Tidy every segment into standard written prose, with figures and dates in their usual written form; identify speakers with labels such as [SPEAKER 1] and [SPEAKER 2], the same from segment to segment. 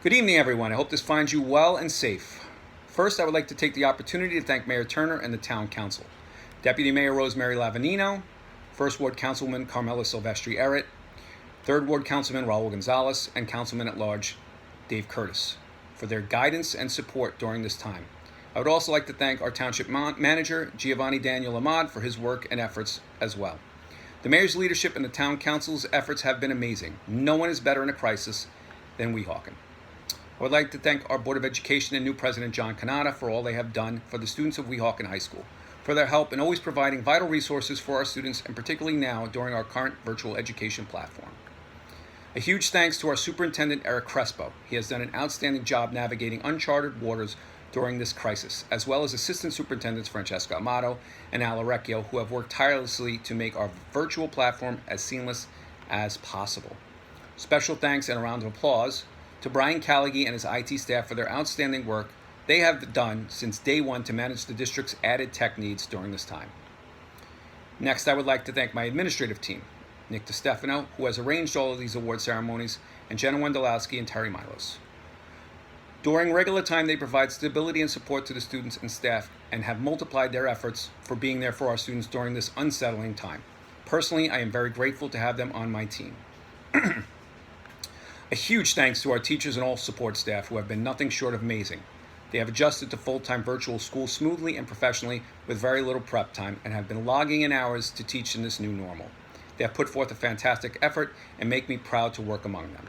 [SPEAKER 1] Good evening, everyone. I hope this finds you well and safe. First, I would like to take the opportunity to thank Mayor Turner and the Town Council, Deputy Mayor Rosemary Lavanino, First Ward Councilman Carmela Silvestri Errett, Third Ward Councilman Raul Gonzalez, and Councilman at Large Dave Curtis for their guidance and support during this time. I would also like to thank our Township Manager, Giovanni Daniel Ahmad, for his work and efforts as well. The Mayor's leadership and the Town Council's efforts have been amazing. No one is better in a crisis than Weehawken. I would like to thank our Board of Education and new President John Canada for all they have done for the students of Weehawken High School, for their help in always providing vital resources for our students, and particularly now during our current virtual education platform. A huge thanks to our Superintendent Eric Crespo. He has done an outstanding job navigating uncharted waters during this crisis, as well as Assistant Superintendents Francesca Amato and Al Arecchio, who have worked tirelessly to make our virtual platform as seamless as possible. Special thanks and a round of applause to Bryan Callaghy and his IT staff for their outstanding work they have done since day one to manage the district's added tech needs during this time. Next, I would like to thank my administrative team, Nick DiStefano, who has arranged all of these award ceremonies, and Jenna Wendolowski and Terry Milos. During regular time, they provide stability and support to the students and staff and have multiplied their efforts for being there for our students during this unsettling time. Personally, I am very grateful to have them on my team. A huge thanks to our teachers and all support staff who have been nothing short of amazing. They have adjusted to full-time virtual school smoothly and professionally with very little prep time and have been logging in hours to teach in this new normal. They have put forth a fantastic effort and make me proud to work among them.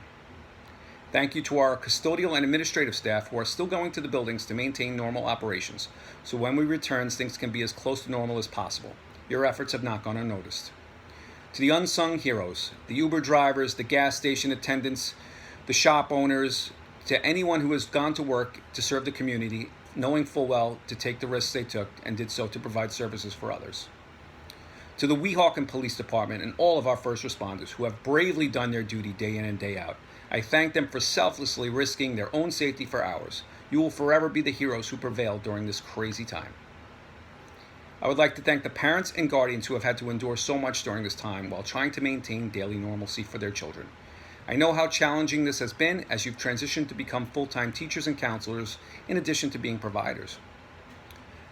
[SPEAKER 1] Thank you to our custodial and administrative staff who are still going to the buildings to maintain normal operations, so when we return, things can be as close to normal as possible. Your efforts have not gone unnoticed. To the unsung heroes, the Uber drivers, the gas station attendants, the shop owners, to anyone who has gone to work to serve the community, knowing full well to take the risks they took and did so to provide services for others. To the Weehawken Police Department and all of our first responders who have bravely done their duty day in and day out, I thank them for selflessly risking their own safety for ours. You will forever be the heroes who prevailed during this crazy time. I would like to thank the parents and guardians who have had to endure so much during this time while trying to maintain daily normalcy for their children. I know how challenging this has been as you've transitioned to become full-time teachers and counselors in addition to being providers.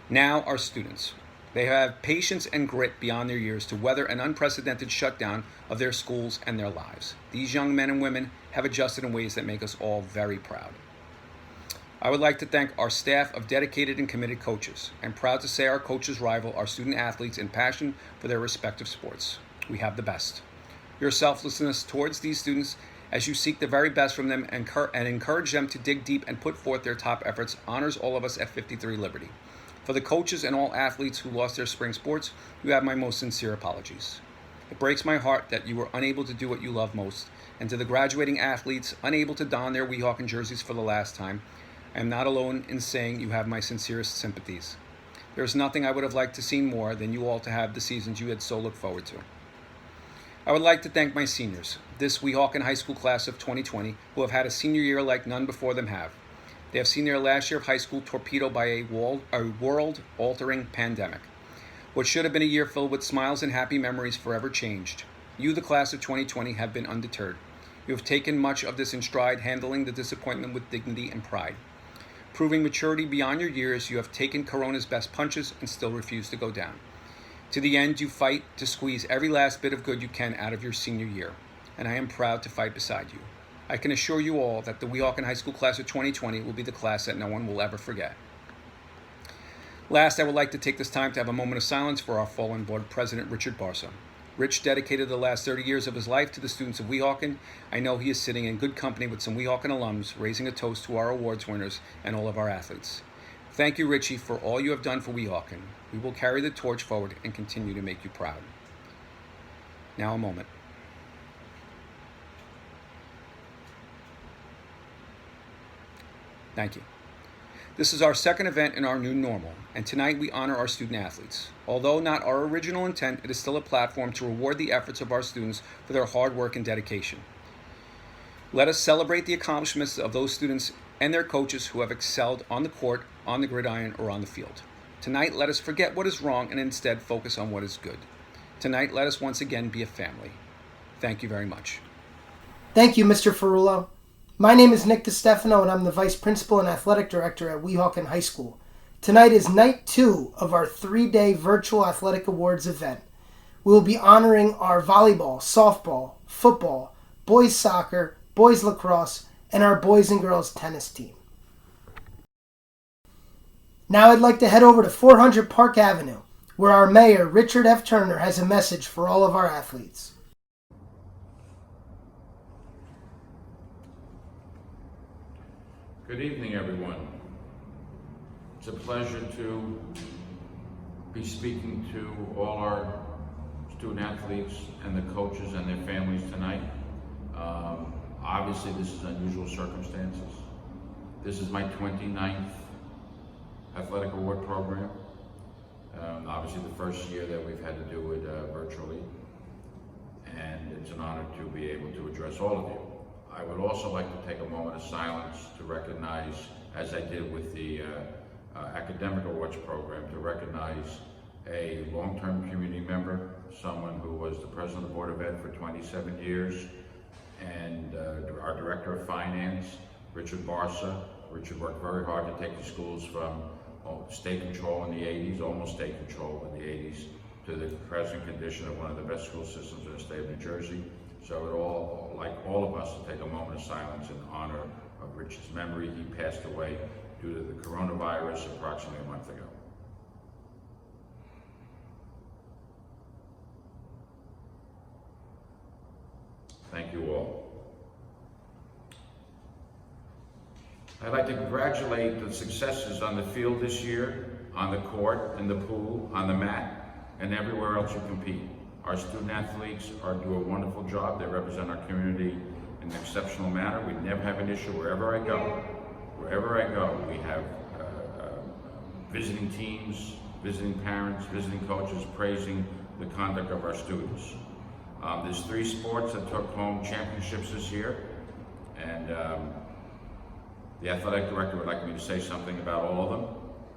[SPEAKER 1] Now our students. They have patience and grit beyond their years to weather an unprecedented shutdown of their schools and their lives. These young men and women have adjusted in ways that make us all very proud. I would like to thank our staff of dedicated and committed coaches. I'm proud to say our coaches rival our student athletes in passion for their respective sports. We have the best. Your selflessness towards these students as you seek the very best from them and encourage them to dig deep and put forth their top efforts honors all of us at 53 Liberty. For the coaches and all athletes who lost their spring sports, you have my most sincere apologies. It breaks my heart that you were unable to do what you love most, and to the graduating athletes unable to don their Weehawken jerseys for the last time, I am not alone in saying you have my sincerest sympathies. There is nothing I would have liked to see more than you all to have the seasons you had so looked forward to. I would like to thank my seniors, this Weehawken High School class of 2020, who have had a senior year like none before them have. They have seen their last year of high school torpedoed by a world-altering pandemic. What should have been a year filled with smiles and happy memories forever changed. You, the class of 2020, have been undeterred. You have taken much of this in stride, handling the disappointment with dignity and pride. Proving maturity beyond your years, you have taken Corona's best punches and still refuse to go down. To the end, you fight to squeeze every last bit of good you can out of your senior year, and I am proud to fight beside you. I can assure you all that the Weehawken High School class of 2020 will be the class that no one will ever forget. Last, I would like to take this time to have a moment of silence for our fallen board president, Richard Barso. Rich dedicated the last 30 years of his life to the students of Weehawken. I know he is sitting in good company with some Weehawken alums, raising a toast to our awards winners and all of our athletes. Thank you, Richie, for all you have done for Weehawken. We will carry the torch forward and continue to make you proud. Now a moment. Thank you. This is our second event in our new normal, and tonight we honor our student athletes. Although not our original intent, it is still a platform to reward the efforts of our students for their hard work and dedication. Let us celebrate the accomplishments of those students and their coaches who have excelled on the court, on the gridiron, or on the field. Tonight, let us forget what is wrong and instead focus on what is good. Tonight, let us once again be a family. Thank you very much.
[SPEAKER 2] Thank you, Mr. Ferrulo. My name is Nick DiStefano, and I'm the Vice Principal and Athletic Director at Weehawken High School. Tonight is night 2 of our 3-day virtual athletic awards event. We will be honoring our volleyball, softball, football, boys soccer, boys lacrosse, and our boys and girls tennis team. Now I'd like to head over to 400 Park Avenue, where our mayor, Richard F. Turner, has a message for all of our athletes.
[SPEAKER 3] Good evening, everyone. It's a pleasure to be speaking to all our student athletes and the coaches and their families tonight. Obviously, this is unusual circumstances. This is my 29th athletic award program. Obviously, the first year that we've had to do it virtually, and it's an honor to be able to address all of you. I would also like to take a moment of silence to recognize, as I did with the academic awards program, to recognize a long-term community member, someone who was the president of the Board of Ed for 27 years, and our director of finance, Richard Barsa. Richard worked very hard to take the schools from state control in the 80s, almost state control in the 80s, to the present condition of one of the best school systems in the state of New Jersey. So I would like all of us to take a moment of silence in honor of Richard's memory. He passed away due to the coronavirus approximately a month ago. Thank you all. I'd like to congratulate the successes on the field this year, on the court, in the pool, on the mat, and everywhere else you compete. Our student athletes do a wonderful job. They represent our community in an exceptional manner. We never have an issue wherever I go. Wherever I go, we have visiting teams, visiting parents, visiting coaches praising the conduct of our students. There's 3 sports that took home championships this year, and the athletic director would like me to say something about all of them.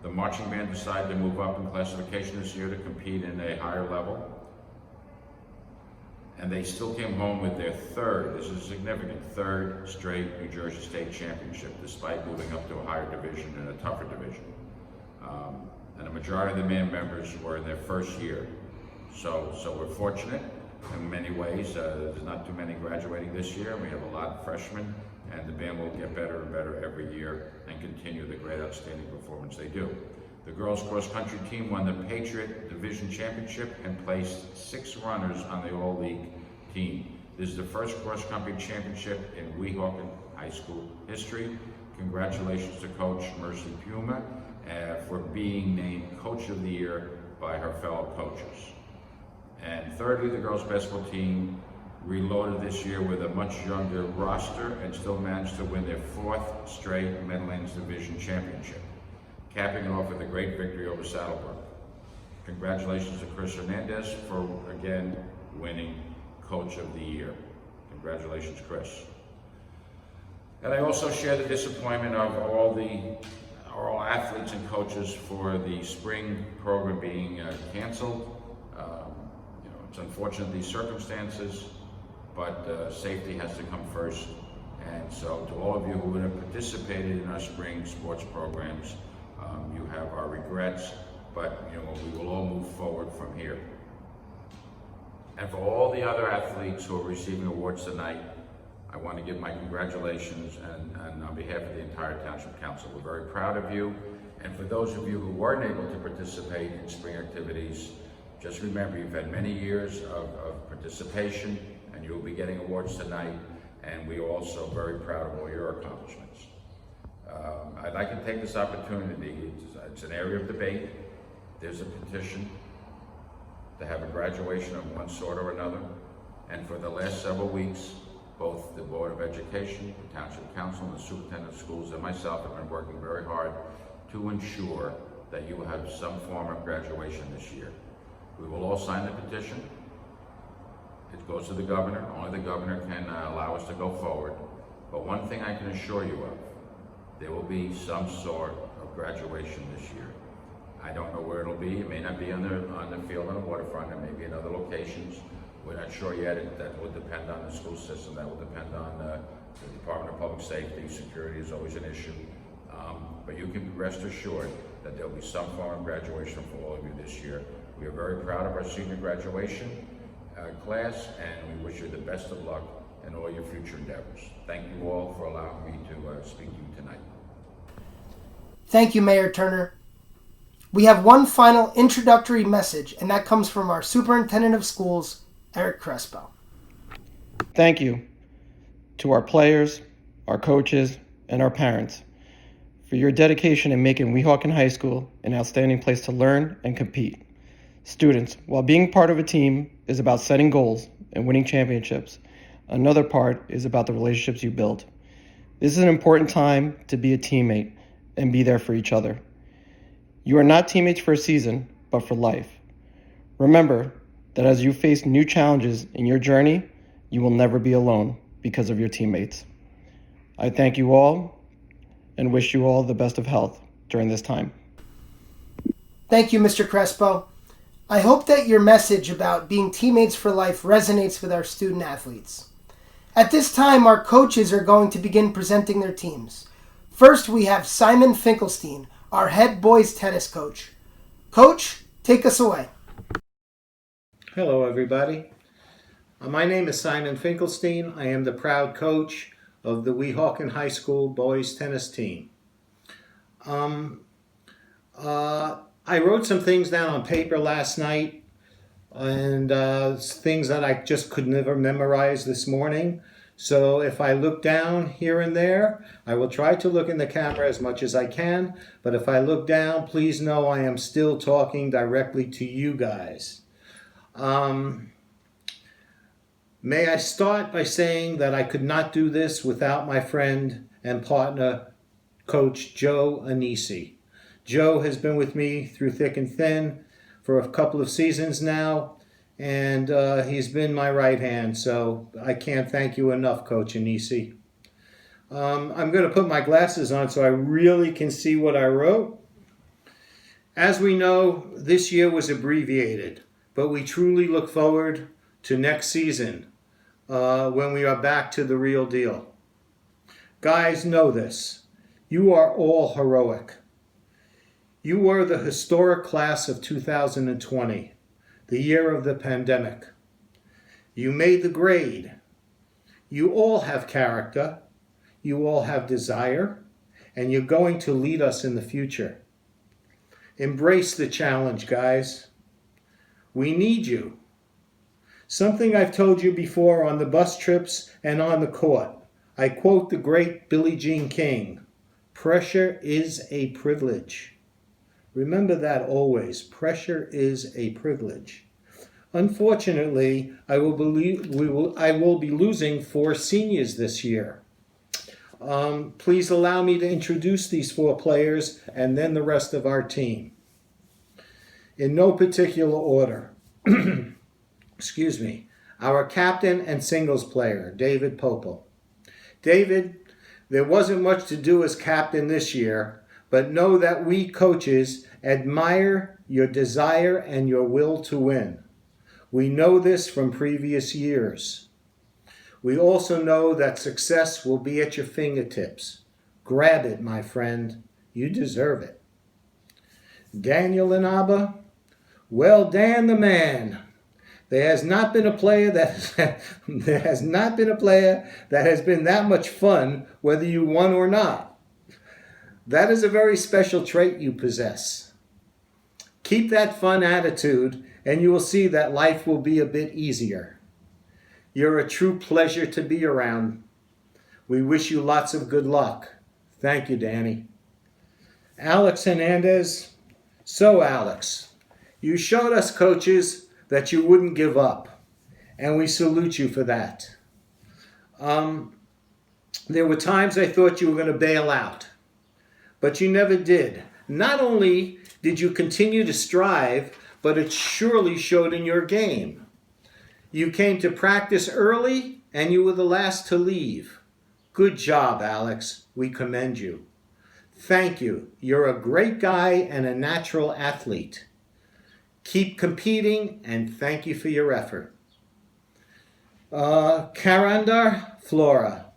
[SPEAKER 3] The marching band decided to move up in classification this year to compete in a higher level. And they still came home with their this is significant, third straight New Jersey State Championship, despite moving up to a higher division and a tougher division. And a majority of the band members were in their first year. So we're fortunate in many ways. There's not too many graduating this year. We have a lot of freshmen, and the band will get better and better every year and continue the great outstanding performance they do. The girls cross country team won the Patriot Division Championship and placed 6 runners on the All-League team. This is the first cross country championship in Weehawken High School history. Congratulations to Coach Mercy Puma for being named Coach of the Year by her fellow coaches. And thirdly, the girls basketball team reloaded this year with a much younger roster and still managed to win their 4th straight Meadowlands Division Championship, capping it off with a great victory over Saddlebrook. Congratulations to Chris Hernandez for, again, winning Coach of the Year. Congratulations, Chris. And I also share the disappointment of all athletes and coaches for the spring program being canceled. It's unfortunate, these circumstances, but safety has to come first. And so to all of you who have participated in our spring sports programs, you have our regrets, but we will all move forward from here. And for all the other athletes who are receiving awards tonight, I want to give my congratulations and on behalf of the entire Township Council. We're very proud of you. And for those of you who weren't able to participate in spring activities, just remember you've had many years of participation, and you'll be getting awards tonight. And we're also very proud of all your accomplishments. I'd like to take this opportunity, it's an area of debate. There's a petition to have a graduation of one sort or another. And for the last several weeks, both the Board of Education, the Township Council, and the Superintendent of Schools and myself have been working very hard to ensure that you will have some form of graduation this year. We will all sign the petition. It goes to the governor. Only the governor can allow us to go forward. But one thing I can assure you of, there will be some sort of graduation this year. I don't know where it'll be. It may not be on the field on the waterfront. It may be in other locations. We're not sure yet. That will depend on the school system. That will depend on The Department of Public Safety, security is always an issue. But you can rest assured that there'll be some form of graduation for all of you this year. We are very proud of our senior graduation class, and we wish you the best of luck in all your future endeavors. Thank you all for allowing me to speak to you tonight.
[SPEAKER 2] Thank you, Mayor Turner. We have one final introductory message, and that comes from our Superintendent of Schools, Eric Crespo.
[SPEAKER 4] Thank you to our players, our coaches, and our parents for your dedication in making Weehawken High School an outstanding place to learn and compete. Students, while being part of a team is about setting goals and winning championships, another part is about the relationships you build. This is an important time to be a teammate and be there for each other. You are not teammates for a season, but for life. Remember that as you face new challenges in your journey, you will never be alone because of your teammates. I thank you all and wish you all the best of health during this time.
[SPEAKER 2] Thank you, Mr. Crespo. I hope that your message about being teammates for life resonates with our student athletes. At this time, our coaches are going to begin presenting their teams. First, we have Simon Finkelstein, our head boys tennis coach. Coach, take us away.
[SPEAKER 5] Hello, everybody. My name is Simon Finkelstein. I am the proud coach of the Weehawken High School boys tennis team. I wrote some things down on paper last night, and things that I just could never memorize this morning. So if I look down here and there, I will try to look in the camera as much as I can. But if I look down, please know I am still talking directly to you guys. May I start by saying that I could not do this without my friend and partner, Coach Joe Anisi. Joe has been with me through thick and thin for a couple of seasons now, and he's been my right hand, so I can't thank you enough, Coach Anisi. I'm going to put my glasses on so I really can see what I wrote. As we know, this year was abbreviated, but we truly look forward to next season when we are back to the real deal. Guys, know this. You are all heroic. You were the historic class of 2020, the year of the pandemic. You made the grade. You all have character. You all have desire, and you're going to lead us in the future. Embrace the challenge, guys. We need you. Something I've told you before on the bus trips and on the court. I quote the great Billie Jean King, "Pressure is a privilege." Remember that always. Pressure is a privilege. Unfortunately, I will be losing 4 seniors this year. Please allow me to introduce these 4 players and then the rest of our team. In no particular order. Excuse me. Our captain and singles player, David Popel. David, there wasn't much to do as captain this year, but know that we coaches admire your desire and your will to win. We know this from previous years. We also know that success will be at your fingertips. Grab it, my friend. You deserve it. Daniel Inaba, well, Dan the man. There has not been a player that has been that much fun, whether you won or not. That is a very special trait you possess. Keep that fun attitude, and you will see that life will be a bit easier. You're a true pleasure to be around. We wish you lots of good luck. Thank you, Danny. Alex Hernandez. So, Alex, you showed us, coaches, that you wouldn't give up, and we salute you for that. There were times I thought you were going to bail out, but you never did. Not only did you continue to strive, but it surely showed in your game. You came to practice early, and you were the last to leave. Good job, Alex. We commend you. Thank you. You're a great guy and a natural athlete. Keep competing, and thank you for your effort. Karandar Flora.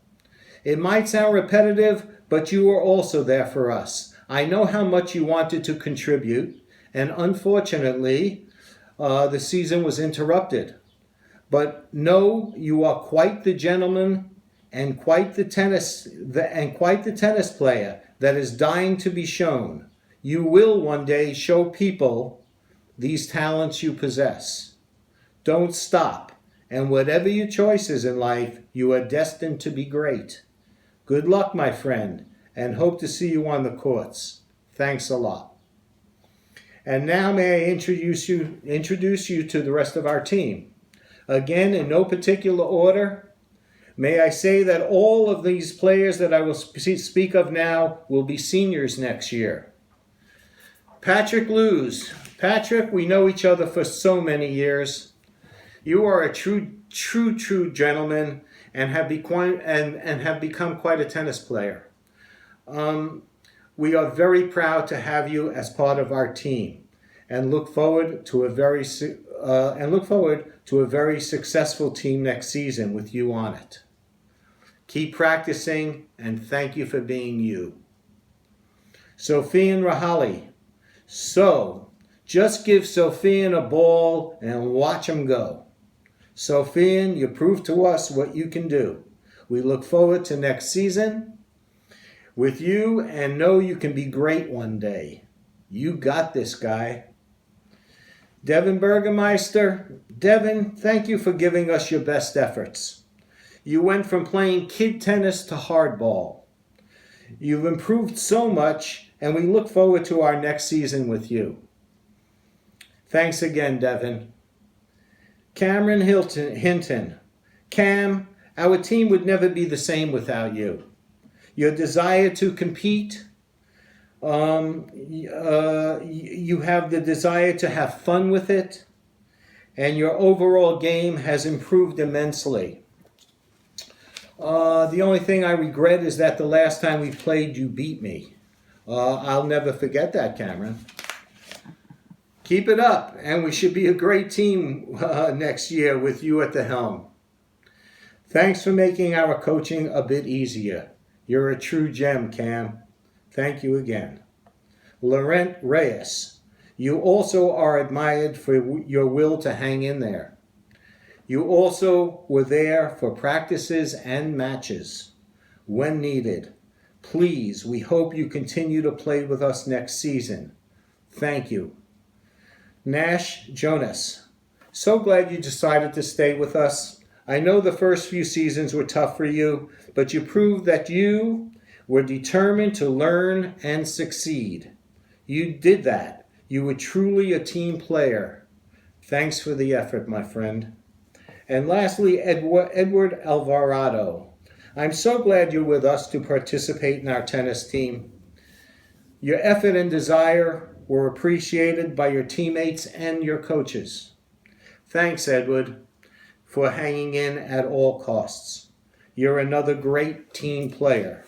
[SPEAKER 5] It might sound repetitive, but you were also there for us. I know how much you wanted to contribute, and unfortunately, the season was interrupted. But know you are quite the gentleman and quite the tennis player that is dying to be shown. You will one day show people these talents you possess. Don't stop, and whatever your choices in life, you are destined to be great. Good luck, my friend, and hope to see you on the courts. Thanks a lot. And now may I introduce you to the rest of our team. Again, in no particular order, may I say that all of these players that I will speak of now will be seniors next year. Patrick Luz. Patrick, we know each other for so many years. You are a true gentleman and have become quite a tennis player. We are very proud to have you as part of our team, and look forward to a very successful team next season with you on it. Keep practicing, and thank you for being you. Sofian Rahali. So, just give Sofian a ball and watch him go. Sofian, you proved to us what you can do. We look forward to next season with you and know you can be great one day. You got this, guy. Devin Burgermeister. Devin, thank you for giving us your best efforts. You went from playing kid tennis to hardball. You've improved so much, and we look forward to our next season with you. Thanks again, Devin. Cameron Hinton. Cam, our team would never be the same without you. Your desire to compete, you have the desire to have fun with it, and your overall game has improved immensely. The only thing I regret is that the last time we played, you beat me. I'll never forget that, Cameron. Keep it up, and we should be a great team next year with you at the helm. Thanks for making our coaching a bit easier. You're a true gem, Cam. Thank you again. Laurent Reyes, you also are admired for your will to hang in there. You also were there for practices and matches when needed. Please, we hope you continue to play with us next season. Thank you. Nash Jonas, so glad you decided to stay with us. I know the first few seasons were tough for you, but you proved that you were determined to learn and succeed. You did that. You were truly a team player. Thanks for the effort, my friend. And lastly, Edward Alvarado. I'm so glad you're with us to participate in our tennis team. Your effort and desire were appreciated by your teammates and your coaches. Thanks, Edward, for hanging in at all costs. You're another great team player.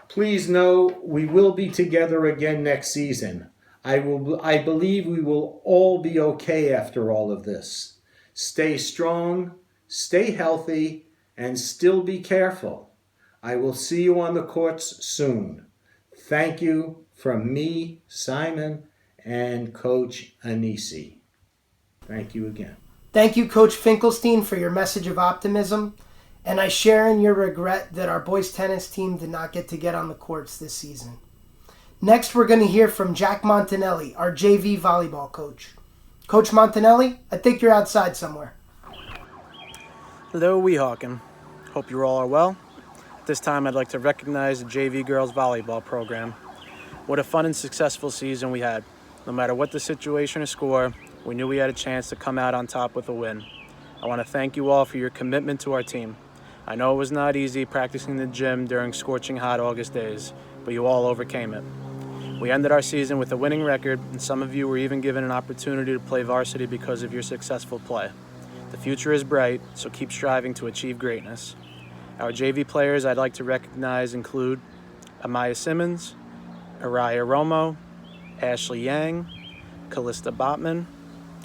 [SPEAKER 5] Please know we will be together again next season. I believe we will all be okay after all of this. Stay strong, stay healthy, and still be careful. I will see you on the courts soon. Thank you from me, Simon, and Coach Anisi. Thank you again.
[SPEAKER 2] Thank you, Coach Finkelstein, for your message of optimism. And I share in your regret that our boys tennis team did not get on the courts this season. Next, we're going to hear from Jack Montanelli, our JV volleyball coach. Coach Montanelli, I think you're outside somewhere.
[SPEAKER 6] Hello, Weehawken. Hope you all are well. This time I'd like to recognize the JV girls volleyball program. What a fun and successful season we had. No matter what the situation or score, we knew we had a chance to come out on top with a win. I want to thank you all for your commitment to our team. I know it was not easy practicing in the gym during scorching hot August days, but you all overcame it. We ended our season with a winning record, and some of you were even given an opportunity to play varsity because of your successful play. The future is bright, so keep striving to achieve greatness. Our JV players I'd like to recognize include Amaya Simmons, Araya Romo, Ashley Yang, Callista Botman,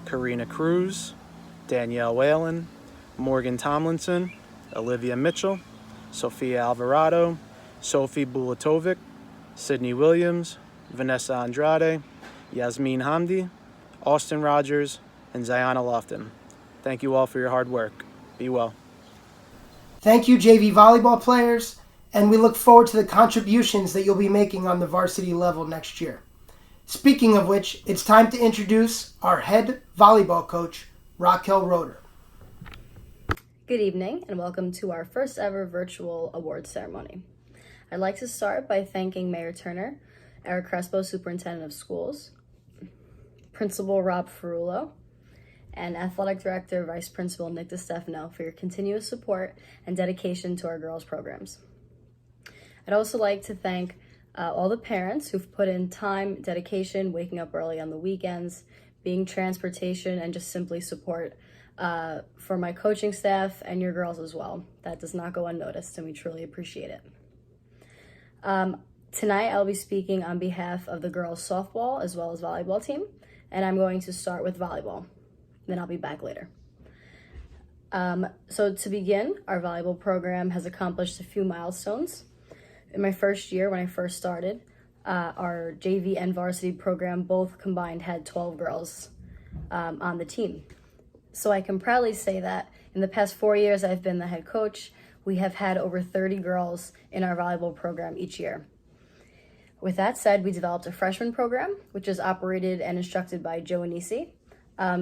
[SPEAKER 6] Karina Cruz, Danielle Whalen, Morgan Tomlinson, Olivia Mitchell, Sophia Alvarado, Sophie Bulatovic, Sydney Williams, Vanessa Andrade, Yasmin Hamdi, Austin Rogers, and Ziana Lofton. Thank you all for your hard work. Be well.
[SPEAKER 2] Thank you, JV volleyball players, and we look forward to the contributions that you'll be making on the varsity level next year. Speaking of which, it's time to introduce our head volleyball coach, Raquel Roeder.
[SPEAKER 7] Good evening, and welcome to our first ever virtual awards ceremony. I'd like to start by thanking Mayor Turner, Eric Crespo, Superintendent of Schools, Principal Rob Ferrulo, and Athletic Director, Vice Principal Nick DiStefano for your continuous support and dedication to our girls' programs. I'd also like to thank all the parents who've put in time, dedication, waking up early on the weekends, being transportation, and just simply support for my coaching staff and your girls as well. That does not go unnoticed, and we truly appreciate it. Tonight, I'll be speaking on behalf of the girls' softball as well as volleyball team, and I'm going to start with volleyball. Then I'll be back later. So to begin, our volleyball program has accomplished a few milestones. In my first year, when I first started, our JV and varsity program both combined had 12 girls on the team. So I can proudly say that in the past 4 years I've been the head coach, we have had over 30 girls in our volleyball program each year. With that said, we developed a freshman program, which is operated and instructed by Joe Anisi.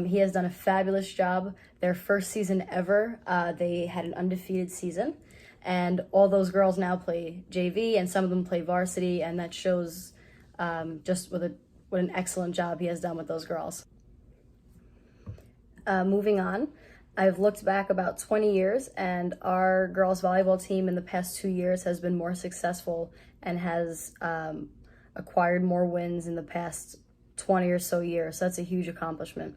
[SPEAKER 7] He has done a fabulous job. Their first season ever, they had an undefeated season. And all those girls now play JV, and some of them play varsity, and that shows just what an excellent job he has done with those girls. Moving on, I've looked back about 20 years, and our girls volleyball team in the past 2 years has been more successful and has acquired more wins in the past 20 or so years. So that's a huge accomplishment.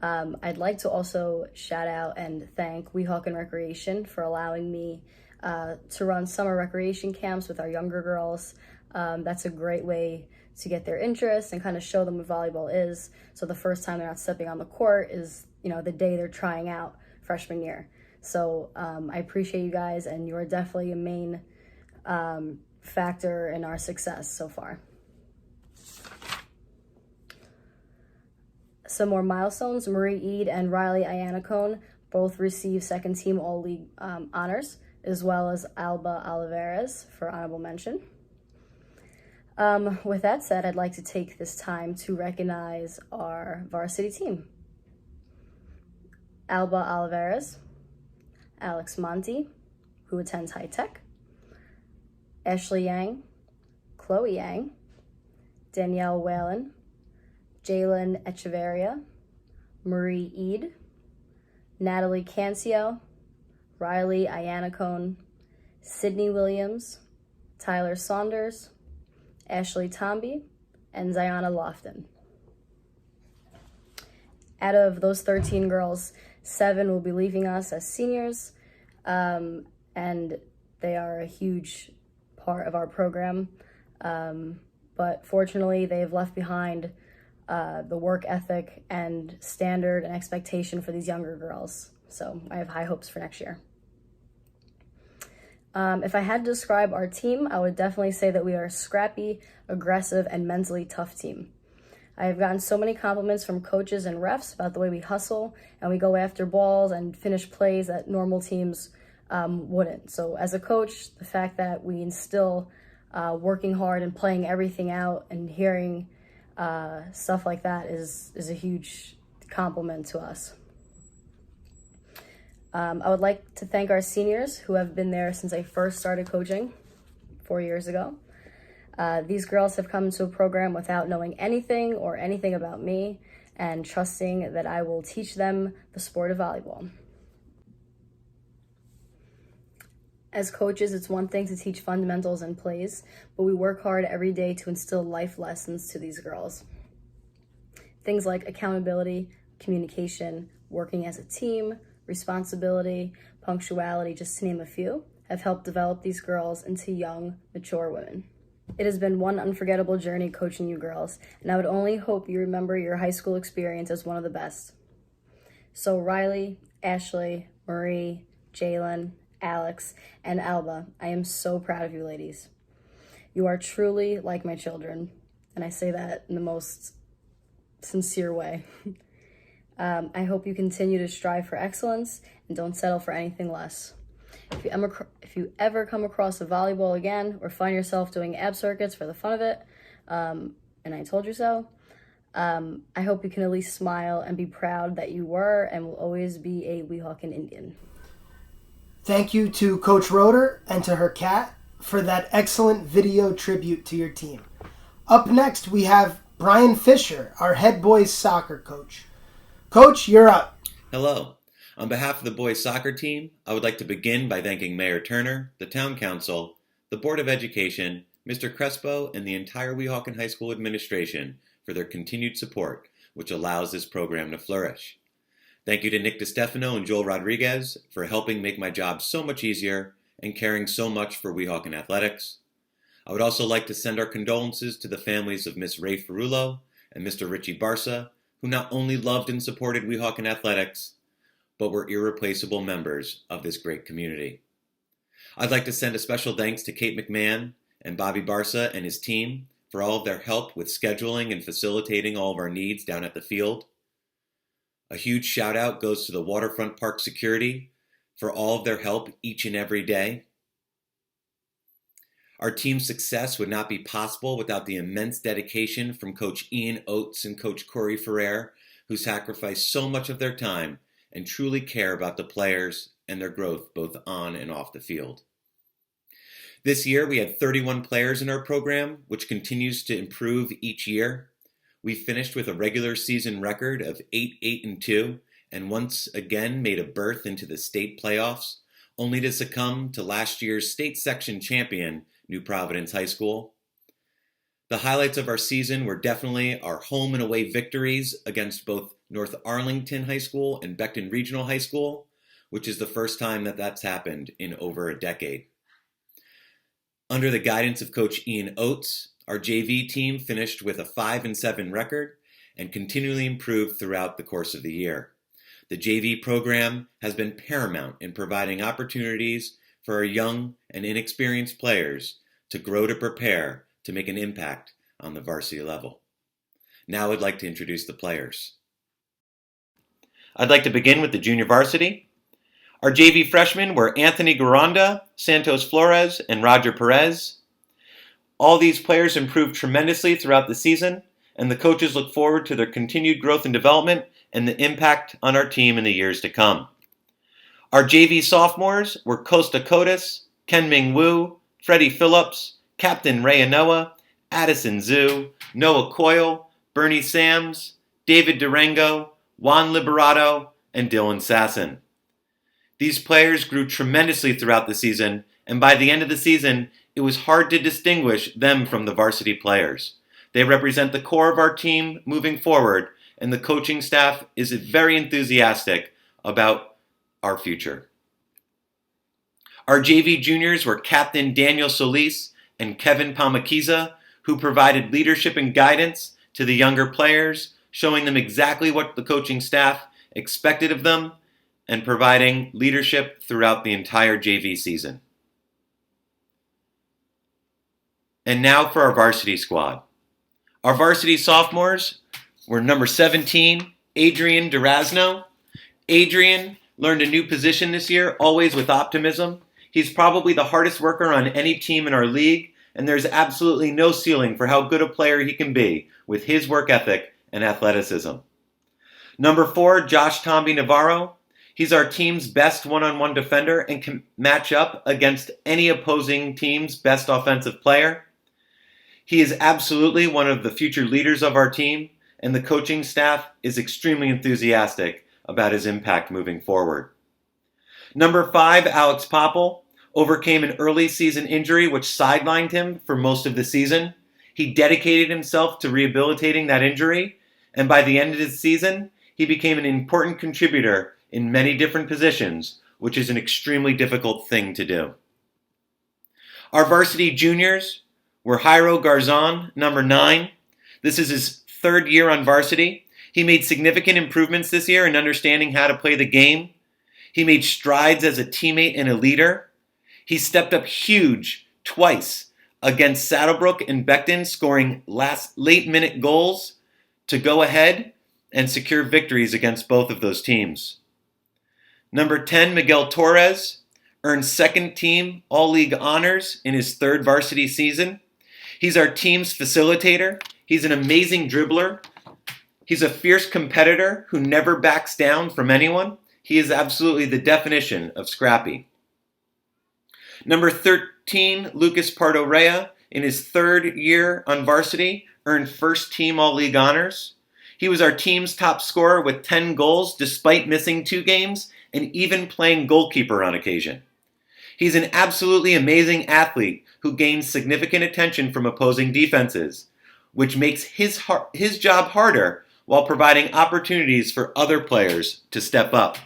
[SPEAKER 7] I'd like to also shout out and thank Weehawken Recreation for allowing me to run summer recreation camps with our younger girls. That's a great way to get their interest and kind of show them what volleyball is. So the first time they're not stepping on the court is, the day they're trying out freshman year. So I appreciate you guys, and you're definitely a main factor in our success so far. Some more milestones: Marie Eid and Riley Iannacone both received second team All-League honors, as well as Alba Olivares for honorable mention. With that said, I'd like to take this time to recognize our varsity team. Alba Olivares, Alex Monti, who attends High Tech, Ashley Yang, Chloe Yang, Danielle Whalen, Jalen Echeverria, Marie Eid, Natalie Cancio, Riley Iannacone, Sydney Williams, Tyler Saunders, Ashley Tomby, and Ziana Lofton. Out of those 13 girls, 7 will be leaving us as seniors, and they are a huge part of our program. But fortunately, they've left behind the work ethic and standard and expectation for these younger girls. So I have high hopes for next year. If I had to describe our team, I would definitely say that we are a scrappy, aggressive, and mentally tough team. I have gotten so many compliments from coaches and refs about the way we hustle and we go after balls and finish plays that normal teams wouldn't. So as a coach, the fact that we instill working hard and playing everything out and hearing stuff like that is a huge compliment to us. I would like to thank our seniors who have been there since I first started coaching 4 years ago. These girls have come to a program without knowing anything about me and trusting that I will teach them the sport of volleyball. As coaches, it's one thing to teach fundamentals and plays, but we work hard every day to instill life lessons to these girls. Things like accountability, communication, working as a team, responsibility, punctuality, just to name a few, have helped develop these girls into young, mature women. It has been one unforgettable journey coaching you girls, and I would only hope you remember your high school experience as one of the best. So Riley, Ashley, Marie, Jalen, Alex, and Alba. I am so proud of you ladies. You are truly like my children, and I say that in the most sincere way. I hope you continue to strive for excellence and don't settle for anything less. If you ever come across a volleyball again or find yourself doing ab circuits for the fun of it, and I told you so, I hope you can at least smile and be proud that you were and will always be a Weehawken Indian.
[SPEAKER 2] Thank you to Coach Roeder and to her cat for that excellent video tribute to your team. Up next, we have Bryan Fisher, our head boys soccer coach. Coach, you're up.
[SPEAKER 8] Hello. On behalf of the boys soccer team, I would like to begin by thanking Mayor Turner, the Town Council, the Board of Education, Mr. Crespo, and the entire Weehawken High School administration for their continued support, which allows this program to flourish. Thank you to Nick DiStefano and Joel Rodriguez for helping make my job so much easier and caring so much for Weehawken athletics. I would also like to send our condolences to the families of Miss Ray Ferrulo and Mr. Richie Barsa, who not only loved and supported Weehawken athletics, but were irreplaceable members of this great community. I'd like to send a special thanks to Kate McMahon and Bobby Barsa and his team for all of their help with scheduling and facilitating all of our needs down at the field. A huge shout out goes to the Waterfront Park Security for all of their help each and every day. Our team's success would not be possible without the immense dedication from Coach Ian Oates and Coach Corey Ferrer, who sacrifice so much of their time and truly care about the players and their growth both on and off the field. This year, we had 31 players in our program, which continues to improve each year. We finished with a regular season record of 8-8-2, and once again made a berth into the state playoffs, only to succumb to last year's state section champion, New Providence High School. The highlights of our season were definitely our home and away victories against both North Arlington High School and Beckton Regional High School, which is the first time that that's happened in over a decade. Under the guidance of Coach Ian Oates, our JV team finished with a 5-7 record and continually improved throughout the course of the year. The JV program has been paramount in providing opportunities for our young and inexperienced players to grow to prepare to make an impact on the varsity level. Now I'd like to introduce the players. I'd like to begin with the junior varsity. Our JV freshmen were Anthony Garanda, Santos Flores, and Roger Perez. All these players improved tremendously throughout the season, and the coaches look forward to their continued growth and development and the impact on our team in the years to come. Our JV sophomores were Costa Cotis, Ken Ming Wu, Freddie Phillips, Captain Ray Anoa, Addison Zhu, Noah Coyle, Bernie Sams, David Durango, Juan Liberato, and Dylan Sasson. These players grew tremendously throughout the season, and by the end of the season, it was hard to distinguish them from the varsity players. They represent the core of our team moving forward, and the coaching staff is very enthusiastic about our future. Our JV juniors were Captain Daniel Solis and Kevin Pamakiza, who provided leadership and guidance to the younger players, showing them exactly what the coaching staff expected of them and providing leadership throughout the entire JV season. And now for our varsity squad. Our varsity sophomores were number 17, Adrian Durazno. Adrian learned a new position this year, always with optimism. He's probably the hardest worker on any team in our league, and there's absolutely no ceiling for how good a player he can be with his work ethic and athleticism. Number 4, Josh Tomby Navarro. He's our team's best one-on-one defender and can match up against any opposing team's best offensive player. He is absolutely one of the future leaders of our team, and the coaching staff is extremely enthusiastic about his impact moving forward. Number 5, Alex Popple, overcame an early season injury which sidelined him for most of the season. He dedicated himself to rehabilitating that injury, and by the end of the season, he became an important contributor in many different positions, which is an extremely difficult thing to do. Our varsity juniors were Jairo Garzon, number 9. This is his 3rd year on varsity. He made significant improvements this year in understanding how to play the game. He made strides as a teammate and a leader. He stepped up huge twice against Saddlebrook and Becton, scoring late-minute goals to go ahead and secure victories against both of those teams. Number 10, Miguel Torres, earned second-team All-League honors in his third varsity season. He's our team's facilitator. He's an amazing dribbler. He's a fierce competitor who never backs down from anyone. He is absolutely the definition of scrappy. Number 13, Lucas Pardo-Rea, in his third year on varsity, earned first-team All-League honors. He was our team's top scorer with 10 goals despite missing 2 games and even playing goalkeeper on occasion. He's an absolutely amazing athlete who gains significant attention from opposing defenses, which makes his job harder while providing opportunities for other players to step up.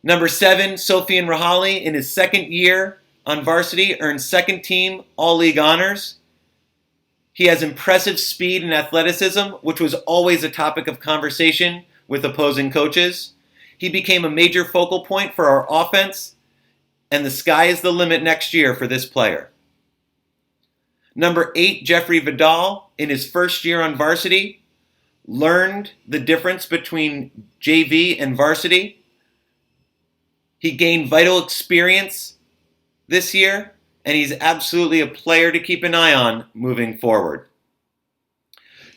[SPEAKER 8] Number 7, Sofian Rahali, in his second year on varsity, earned second-team All-League honors. He has impressive speed and athleticism, which was always a topic of conversation with opposing coaches. He became a major focal point for our offense, and the sky is the limit next year for this player. Number 8, Jeffrey Vidal, in his first year on varsity, learned the difference between JV and varsity. He gained vital experience this year, and he's absolutely a player to keep an eye on moving forward.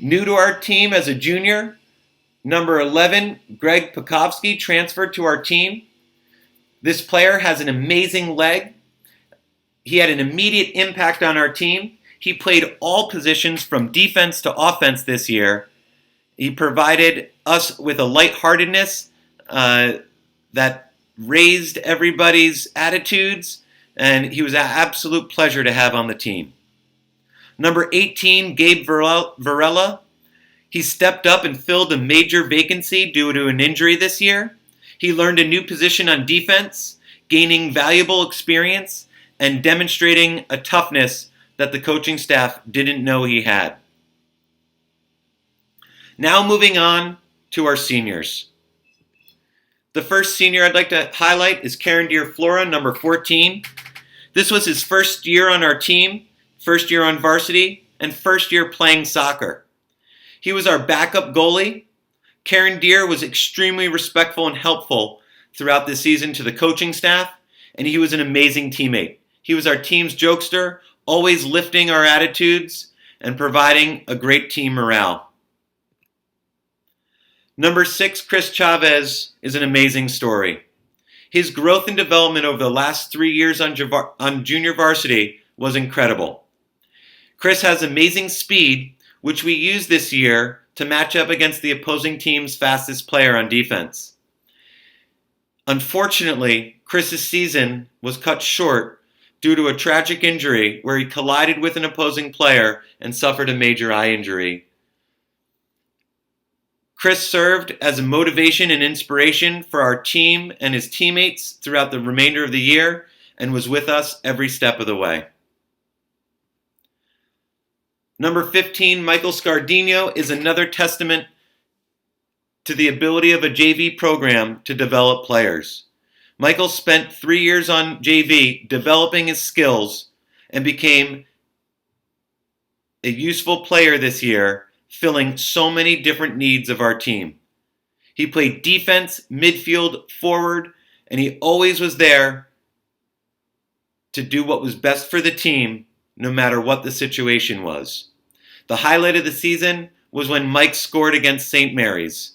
[SPEAKER 8] New to our team as a junior, number 11, Greg Pekovsky, transferred to our team. This player has an amazing leg. He had an immediate impact on our team. He played all positions from defense to offense this year. He provided us with a lightheartedness that raised everybody's attitudes, and he was an absolute pleasure to have on the team. Number 18, Gabe Varela. He stepped up and filled a major vacancy due to an injury this year. He learned a new position on defense, gaining valuable experience and demonstrating a toughness that the coaching staff didn't know he had. Now moving on to our seniors. The first senior I'd like to highlight is Karen Deer-Flora, number 14. This was his first year on our team, first year on varsity, and first year playing soccer. He was our backup goalie. Karen Deer was extremely respectful and helpful throughout the season to the coaching staff, and he was an amazing teammate. He was our team's jokester, always lifting our attitudes and providing a great team morale. Number 6, Chris CHAVEZ, is an amazing story. His growth and development over the last 3 years on junior varsity was incredible. Chris has amazing speed, which we used this year to match up against the opposing team's fastest player on defense. Unfortunately, Chris's season was cut short due to a tragic injury where he collided with an opposing player and suffered a major eye injury. Chris served as a motivation and inspiration for our team and his teammates throughout the remainder of the year and was with us every step of the way. Number 15, Michael Scardino, is another testament to the ability of a JV program to develop players. Michael spent 3 years on JV developing his skills and became a useful player this year, filling so many different needs of our team. He played defense, midfield, forward, and he always was there to do what was best for the team, no matter what the situation was. The highlight of the season was when Mike scored against St. Mary's.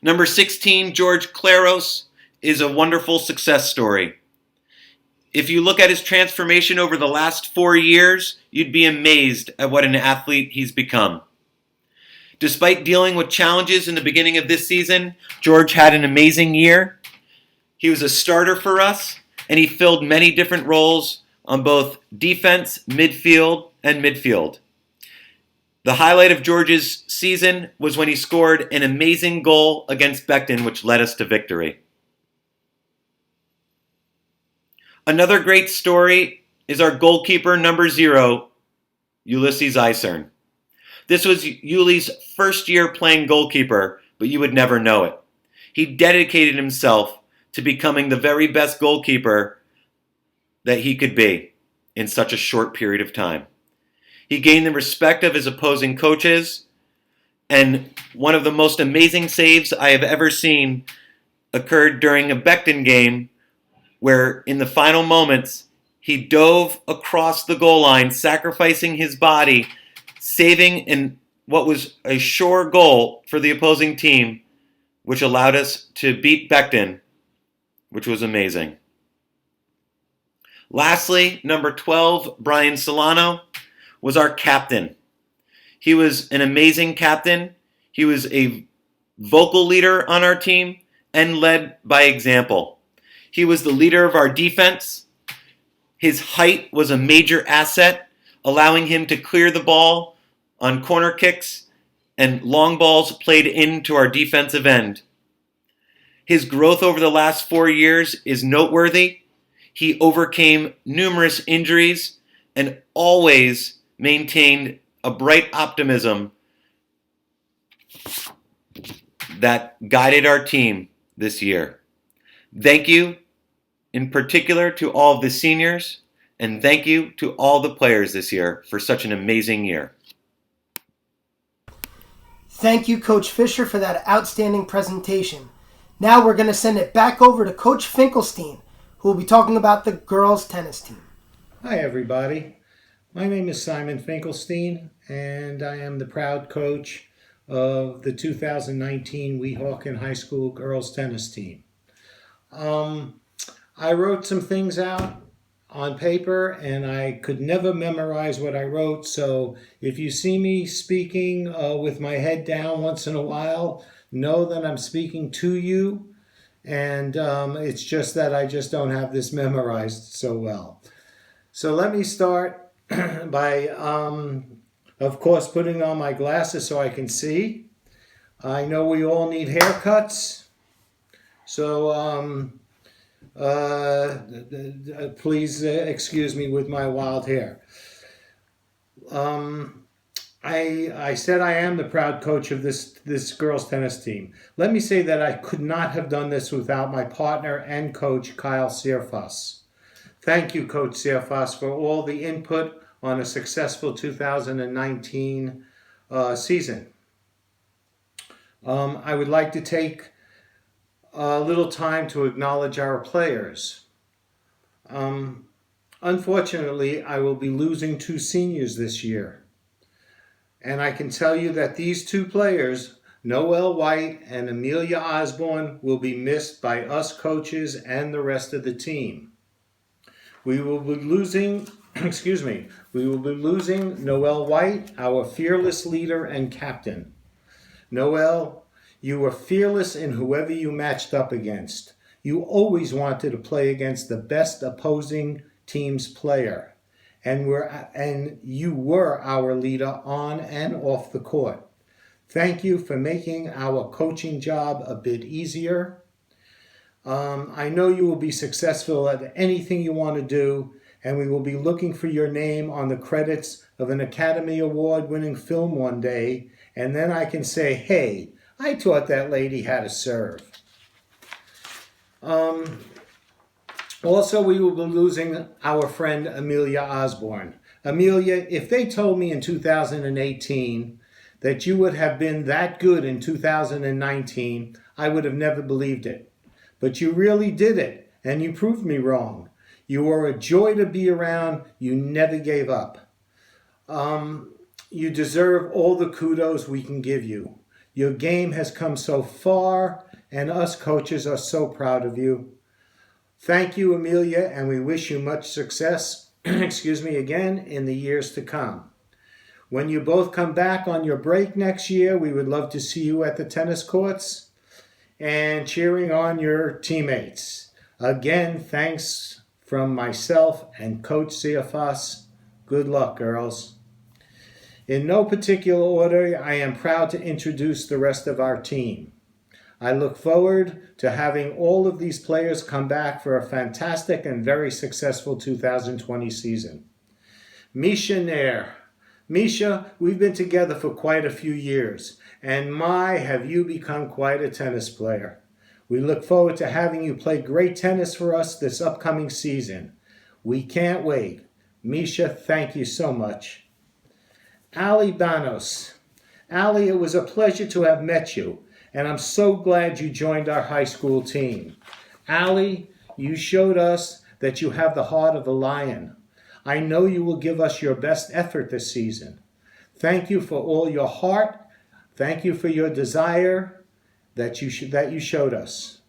[SPEAKER 8] Number 16, George CLAROS, is a wonderful success story. If you look at his transformation over the last 4 years, you'd be amazed at what an athlete he's become. Despite dealing with challenges in the beginning of this season, George had an amazing year. He was a starter for us, and he filled many different roles on both defense, midfield, and midfield. The highlight of George's season was when he scored an amazing goal against Becton, which led us to victory. Another great story is our goalkeeper, number 0, ULISES ISERN. This was Yuli's first year playing goalkeeper but you would never know it. He dedicated himself to becoming the very best goalkeeper that he could be in such a short period of time. He gained the respect of his opposing coaches, and one of the most amazing saves I have ever seen occurred during a Becton game where in the final moments he dove across the goal line, sacrificing his body, saving in what was a sure goal for the opposing team, which allowed us to beat Becton, which was amazing. Lastly, number 12, BRYAN Solano, was our captain. He was an amazing captain. He was a vocal leader on our team and led by example. He was the leader of our defense. His height was a major asset, allowing him to clear the ball on corner kicks and long balls played into our defensive end. His growth over the last 4 years is noteworthy. He overcame numerous injuries and always maintained a bright optimism that guided our team this year. Thank you in particular to all of the seniors, and thank you to all the players this year for such an amazing year.
[SPEAKER 2] Thank you, Coach Fisher, for that outstanding presentation. Now we're going to send it back over to Coach Finkelstein, who will be talking about the girls' tennis team.
[SPEAKER 5] Hi, everybody. My name is Simon Finkelstein, and I am the proud coach of the 2019 Weehawken High School girls' tennis team. I wrote some things out on paper, and I could never memorize what I wrote, so if you see me speaking with my head down once in a while, know that I'm speaking to you, and it's just that I just don't have this memorized so well. So let me start by, of course, putting on my glasses so I can see. I know we all need haircuts, so please excuse me with my wild hair. I said I am the proud coach of this girls' tennis team. Let me say that I could not have done this without my partner and coach, Kyle Searfoss. Thank you, Coach Searfoss, for all the input on a successful 2019 season. I would like to take a little time to acknowledge our players. Unfortunately, I will be losing 2 seniors this year. And I can tell you that these 2 players, Noelle White and Amelia Osborne, will be missed by us coaches and the rest of the team. We will be losing, we will be losing Noelle White, our fearless leader and captain. Noelle, you were fearless in whoever you matched up against. You always wanted to play against the best opposing team's player. And you were our leader on and off the court. Thank you for making our coaching job a bit easier. I know you will be successful at anything you want to do, and we will be looking for your name on the credits of an Academy Award-winning film one day, and then I can say, hey, I taught that lady how to serve. Also, we will be losing our friend Amelia Osborne. Amelia, if they told me in 2018 that you would have been that good in 2019, I would have never believed it. But you really did it, and you proved me wrong. You were a joy to be around. You never gave up. You deserve all the kudos we can give you. Your game has come so far, and us coaches are so proud of you. Thank you, Amelia, and we wish you much success, again, in the years to come. When you both come back on your break next year, we would love to see you at the tennis courts and cheering on your teammates. Again, thanks from myself and Coach Searfoss. Good luck, girls. In no particular order, I am proud to introduce the rest of our team. I look forward to having all of these players come back for a fantastic and very successful 2020 season. Misha Nair. Misha, we've been together for quite a few years, And my, have you become quite a tennis player. We look forward to having you play great tennis for us this upcoming season. We can't wait. Misha, thank you so much. Ali Banos. Ali, it was a pleasure to have met you, and I'm so glad you joined our high school team. Ali, you showed us that you have the heart of a lion. I know you will give us your best effort this season. Thank you for all your heart. Thank you for your desire that you showed us.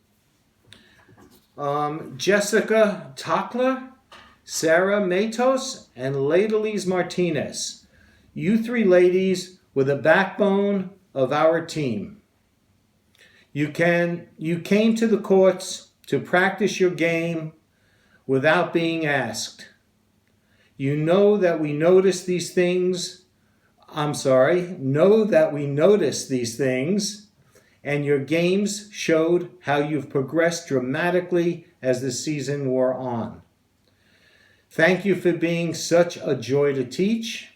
[SPEAKER 5] Jessica Takla, Sarah Matos, and Ladalise Martinez. You three ladies were the backbone of our team. You came to the courts to practice your game without being asked. You know that we noticed these things. Know that we noticed these things, and your games showed how you've progressed dramatically as the season wore on. Thank you for being such a joy to teach,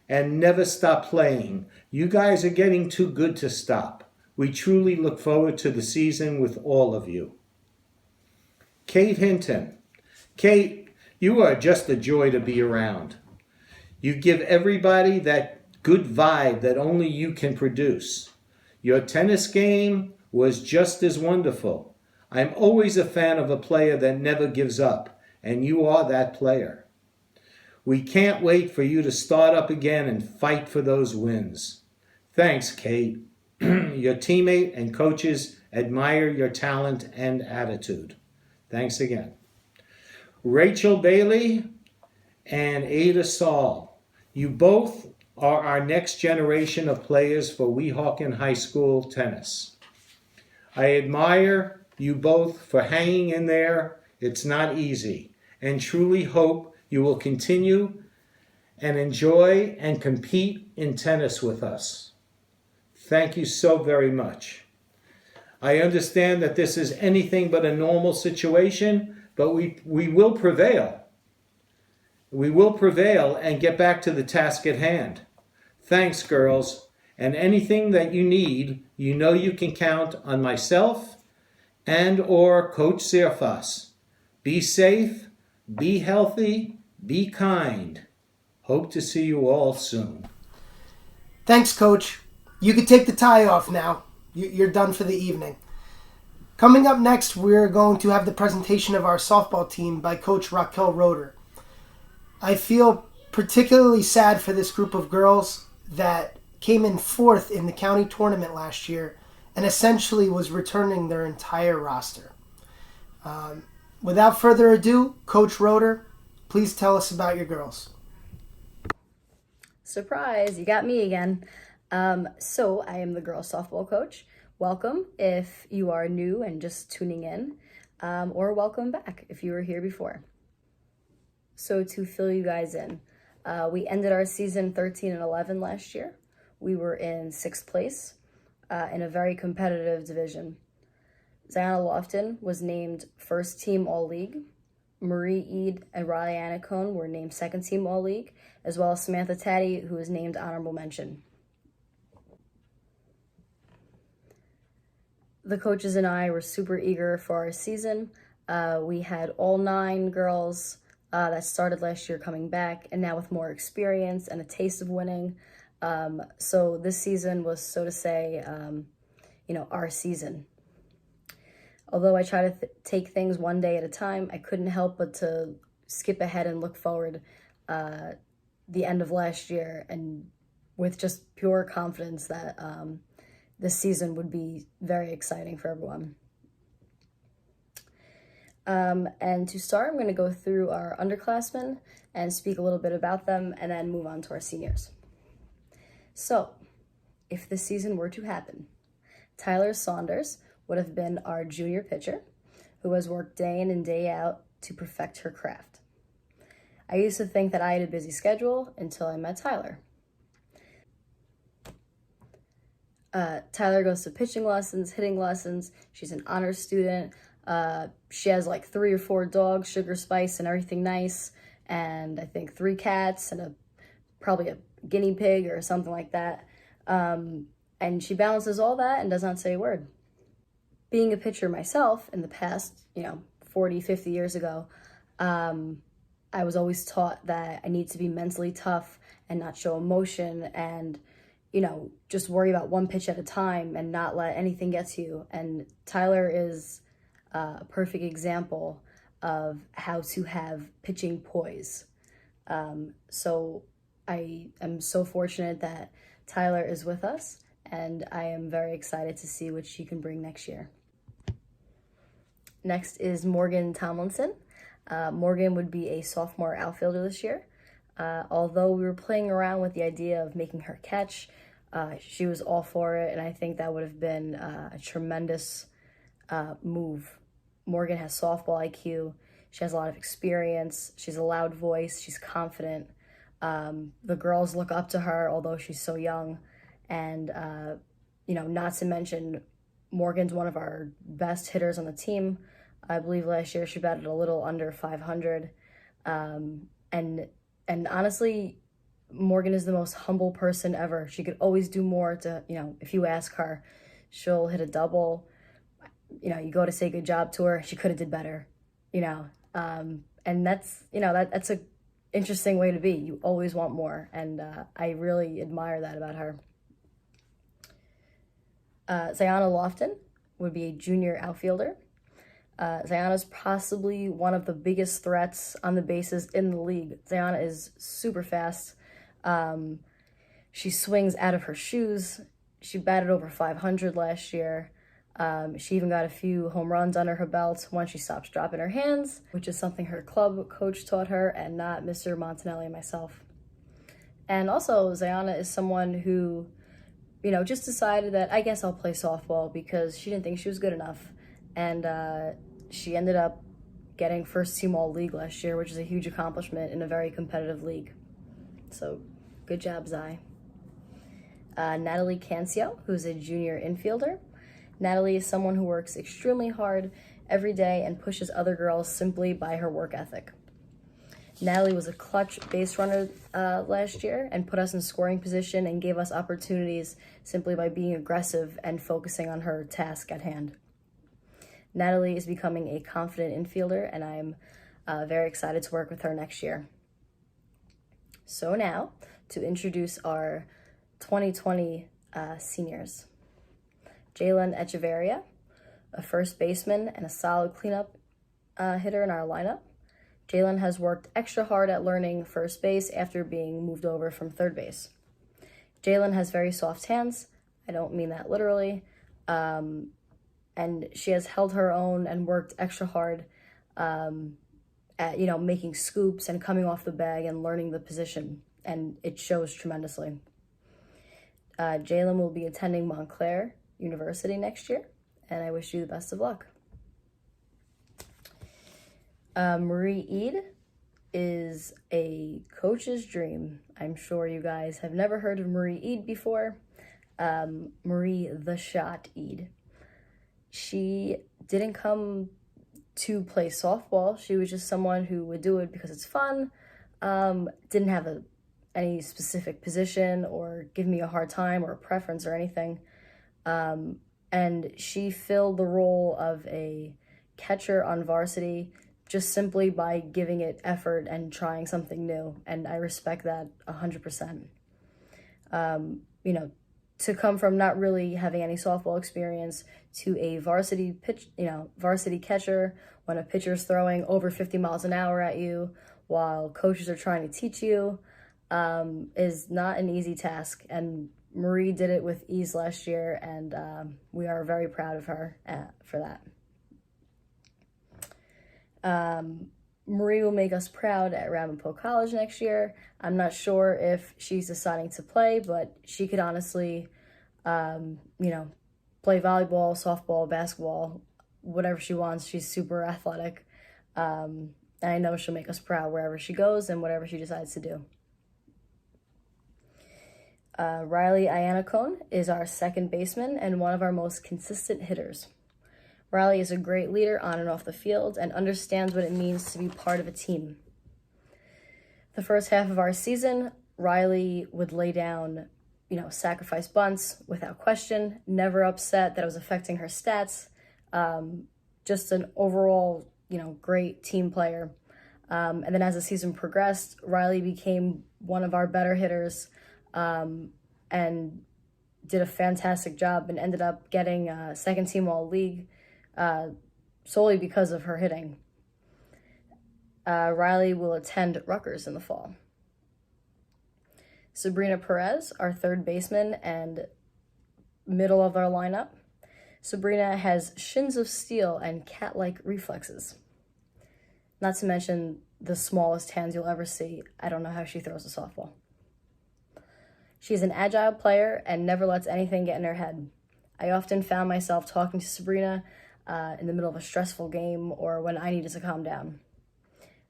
[SPEAKER 5] and never stop playing. You guys are getting too good to stop. We truly look forward to the season with all of you. Kate Hinton. Kate, you are just a joy to be around. You give everybody that good vibe that only you can produce. Your tennis game was just as wonderful. I'm always a fan of a player that never gives up, and you are that player. We can't wait for you to start up again and fight for those wins. Thanks, Kate. Your teammate and coaches admire your talent and attitude. Thanks again. Rachel Bailey and Ada Saul, you both are our next generation of players for Weehawken High School tennis. I admire you both for hanging in there. It's not easy, and truly hope you will continue and enjoy and compete in tennis with us. Thank you so very much. I understand that this is anything but a normal situation, but we will prevail. We will prevail and get back to the task at hand. Thanks, girls. And anything that you need, you know you can count on myself and or Coach Sirfas. Be safe, be healthy, be kind. Hope to see you all soon.
[SPEAKER 2] Thanks, Coach. You can take the tie off now. You're done for the evening. Coming up next, we're going to have the presentation of our softball team by Coach Raquel Roeder. I feel particularly sad for this group of girls that came in fourth in the county tournament last year and essentially was returning their entire roster. Without further ado, Coach Roeder, please tell us about your girls.
[SPEAKER 7] Surprise, you got me again. So I am the girls softball coach. Welcome if you are new and just tuning in, or welcome back if you were here before. So to fill you guys in, we ended our season 13-11 last year. We were in 6th place in a very competitive division. Ziona Lofton was named first team All-League. Marie Eid and Riley Anacone were named second team All-League, as well as Samantha Taddy, who was named honorable mention. The coaches and I were super eager for our season. We had all 9 girls that started last year coming back, and now with more experience and a taste of winning. So this season was, so to say, our season. Although I try to take things one day at a time, I couldn't help but to skip ahead and look forward the end of last year, and with just pure confidence that this season would be very exciting for everyone. And to start, I'm going to go through our underclassmen and speak a little bit about them, and then move on to our seniors. So, if this season were to happen, Tyler Saunders would have been our junior pitcher, who has worked day in and day out to perfect her craft. I used to think that I had a busy schedule until I met Tyler. Tyler goes to pitching lessons, hitting lessons. She's an honors student. She has like 3 or 4 dogs, Sugar Spice and Everything Nice, and I think 3 cats and probably a guinea pig or something like that. And she balances all that and does not say a word. Being a pitcher myself in the past, 40, 50 years ago, I was always taught that I need to be mentally tough and not show emotion and, just worry about one pitch at a time and not let anything get to you. And Tyler is a perfect example of how to have pitching poise. So I am so fortunate that Tyler is with us, and I am very excited to see what she can bring next year. Next is Morgan Tomlinson. Morgan would be a sophomore outfielder this year. Although we were playing around with the idea of making her catch, she was all for it, and I think that would have been a tremendous move. Morgan has softball IQ. She has a lot of experience. She's a loud voice. She's confident. The girls look up to her, although she's so young. And, not to mention, Morgan's one of our best hitters on the team. I believe last year she batted a little under 500. And honestly, Morgan is the most humble person ever. She could always do more to, if you ask her, she'll hit a double. You go to say good job to her, she could have did better, and that's, that's a interesting way to be. You always want more. And I really admire that about her. Zayana Lofton would be a junior outfielder. Zayana's possibly one of the biggest threats on the bases in the league. Zayana is super fast. She swings out of her shoes. She batted over 500 last year. She even got a few home runs under her belt once she stops dropping her hands, which is something her club coach taught her and not Mr. Montanelli and myself. And also, Zayana is someone who, just decided that I guess I'll play softball because she didn't think she was good enough. And she ended up getting first team all league last year, which is a huge accomplishment in a very competitive league. So good job, Zai. Natalie Cancio, who's a junior infielder. Natalie is someone who works extremely hard every day and pushes other girls simply by her work ethic. Natalie was a clutch base runner last year and put us in scoring position and gave us opportunities simply by being aggressive and focusing on her task at hand. Natalie is becoming a confident infielder, and I'm very excited to work with her next year. So now, to introduce our 2020 seniors. Jalen Echeverria, a first baseman and a solid cleanup hitter in our lineup. Jalen has worked extra hard at learning first base after being moved over from third base. Jalen has very soft hands. I don't mean that literally. And she has held her own and worked extra hard at, making scoops and coming off the bag and learning the position. And it shows tremendously. Jalen will be attending Montclair University next year, and I wish you the best of luck. Marie Eid is a coach's dream. I'm sure you guys have never heard of Marie Eid before. Marie the Shot Eid. She didn't come to play softball. She was just someone who would do it because it's fun. Didn't have any specific position or give me a hard time or a preference or anything. And she filled the role of a catcher on varsity just simply by giving it effort and trying something new. And I respect that 100%. To come from not really having any softball experience to a varsity varsity catcher when a pitcher's throwing over 50 miles an hour at you while coaches are trying to teach you is not an easy task. And Marie did it with ease last year, and we are very proud of her for that. Marie will make us proud at Ramapo College next year. I'm not sure if she's deciding to play, but she could honestly, play volleyball, softball, basketball, whatever she wants. She's super athletic. And I know she'll make us proud wherever she goes and whatever she decides to do. Riley Iannacone is our second baseman and one of our most consistent hitters. Riley is a great leader on and off the field and understands what it means to be part of a team. The first half of our season, Riley would lay down sacrifice bunts without question, never upset that it was affecting her stats. Just an overall, great team player. And then as the season progressed, Riley became one of our better hitters and did a fantastic job and ended up getting second team All-League solely because of her hitting. Riley will attend Rutgers in the fall. Sabrina Perez, our third baseman and middle of our lineup. Sabrina has shins of steel and cat-like reflexes. Not to mention the smallest hands you'll ever see. I don't know how she throws a softball. She's an agile player and never lets anything get in her head. I often found myself talking to Sabrina in the middle of a stressful game or when I needed to calm down.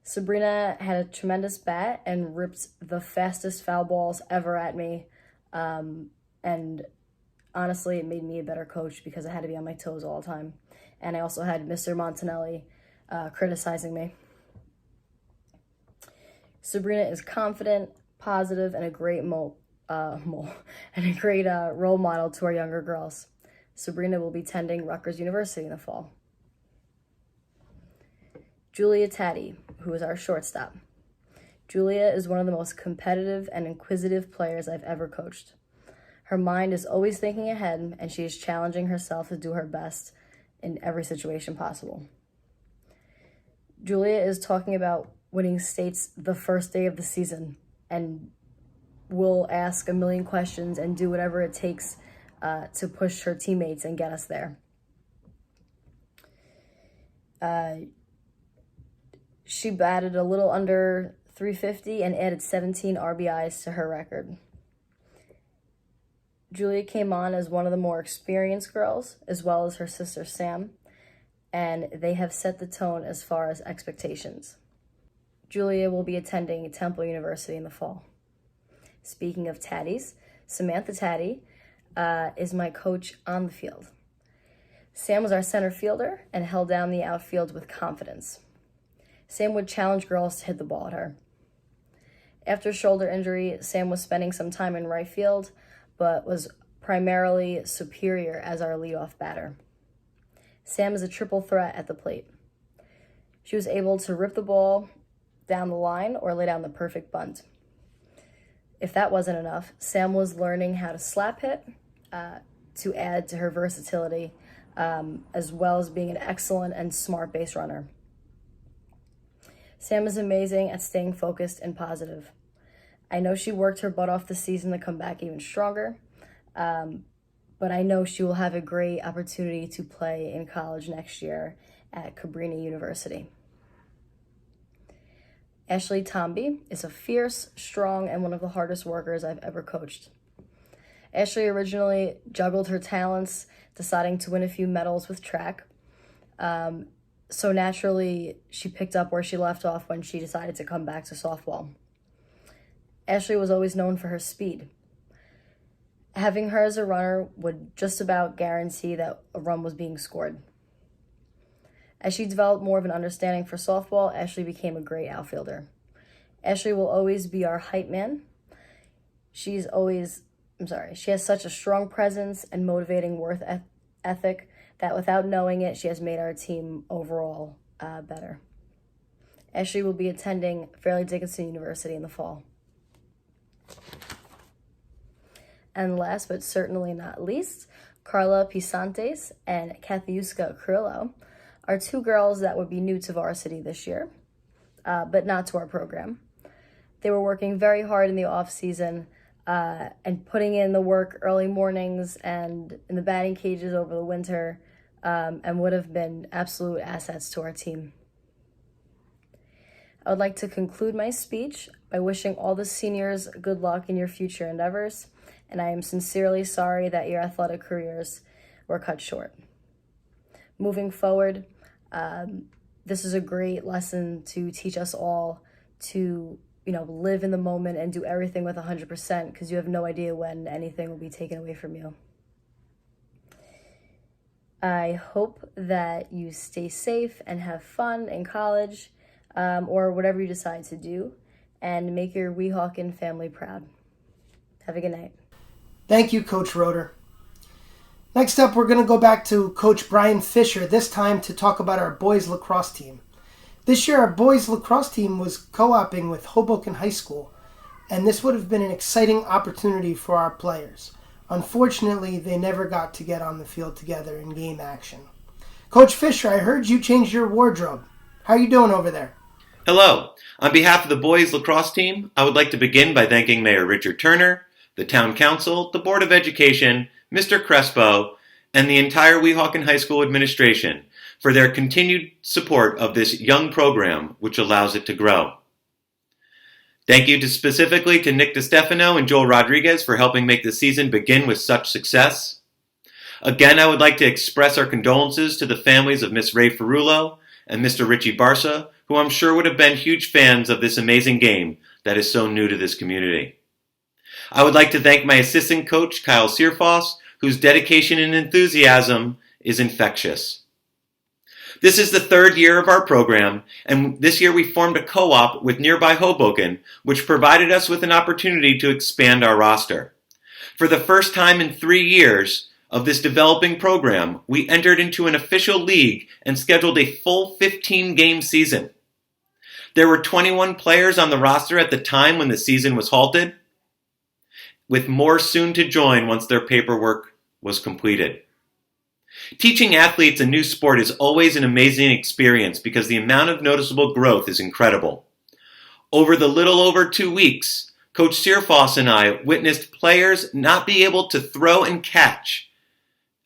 [SPEAKER 7] Sabrina had a tremendous bat and ripped the fastest foul balls ever at me. And honestly, it made me a better coach because I had to be on my toes all the time. And I also had Mr. Montanelli criticizing me. Sabrina is confident, positive, and a great role model to our younger girls. Sabrina will be attending Rutgers University in the fall. Julia Taddy, who is our shortstop. Julia is one of the most competitive and inquisitive players I've ever coached. Her mind is always thinking ahead, and she is challenging herself to do her best in every situation possible. Julia is talking about winning states the first day of the season and will ask a million questions and do whatever it takes to push her teammates and get us there. She batted a little under 350 and added 17 RBIs to her record. Julia came on as one of the more experienced girls, as well as her sister Sam, and they have set the tone as far as expectations. Julia will be attending Temple University in the fall. Speaking of Taddies, Samantha Taddy is my coach on the field. Sam was our center fielder and held down the outfield with confidence. Sam would challenge girls to hit the ball at her. After shoulder injury, Sam was spending some time in right field, but was primarily superior as our leadoff batter. Sam is a triple threat at the plate. She was able to rip the ball down the line or lay down the perfect bunt. If that wasn't enough, Sam was learning how to slap hit to add to her versatility, as well as being an excellent and smart base runner. Sam is amazing at staying focused and positive. I know she worked her butt off this season to come back even stronger, but I know she will have a great opportunity to play in college next year at Cabrini University. Ashley Tomby is a fierce, strong, and one of the hardest workers I've ever coached. Ashley originally juggled her talents, deciding to win a few medals with track. So naturally, she picked up where she left off when she decided to come back to softball. Ashley was always known for her speed. Having her as a runner would just about guarantee that a run was being scored. As she developed more of an understanding for softball, Ashley became a great outfielder. Ashley will always be our hype man. She has such a strong presence and motivating work ethic that without knowing it, she has made our team overall better. Ashley will be attending Fairleigh Dickinson University in the fall. And last but certainly not least, Carla Pisantes and Kathiuska Carrillo are two girls that would be new to varsity this year, but not to our program. They were working very hard in the off season and putting in the work early mornings and in the batting cages over the winter, and would have been absolute assets to our team. I would like to conclude my speech by wishing all the seniors good luck in your future endeavors, and I am sincerely sorry that your athletic careers were cut short. Moving forward, this is a great lesson to teach us all to, live in the moment and do everything with 100% because you have no idea when anything will be taken away from you. I hope that you stay safe and have fun in college or whatever you decide to do, and make your Weehawken family proud. Have a good night.
[SPEAKER 2] Thank you, Coach Roeder. Next up, we're going to go back to Coach Bryan Fisher, this time to talk about our boys lacrosse team. This year, our boys lacrosse team was co-oping with Hoboken High School, and this would have been an exciting opportunity for our players. Unfortunately, they never got to get on the field together in game action. Coach Fisher, I heard you changed your wardrobe. How are you doing over there?
[SPEAKER 8] Hello. On behalf of the boys lacrosse team, I would like to begin by thanking Mayor Richard Turner, the Town Council, the Board of Education, Mr. Crespo, and the entire Weehawken High School administration for their continued support of this young program, which allows it to grow. Thank you specifically to Nick DiStefano and Joel Rodriguez for helping make the season begin with such success. Again, I would like to express our condolences to the families of Miss Ray Ferrulo and Mr. Richie Barsa, who I'm sure would have been huge fans of this amazing game that is so new to this community. I would like to thank my assistant coach, Kyle Searfoss, whose dedication and enthusiasm is infectious. This is the third year of our program, and this year we formed a co-op with nearby Hoboken, which provided us with an opportunity to expand our roster. For the first time in 3 years of this developing program, we entered into an official league and scheduled a full 15-game season. There were 21 players on the roster at the time when the season was halted, with more soon to join once their paperwork was completed. Teaching athletes a new sport is always an amazing experience because the amount of noticeable growth is incredible. Over the little over 2 weeks, Coach Searfoss and I witnessed players not be able to throw and catch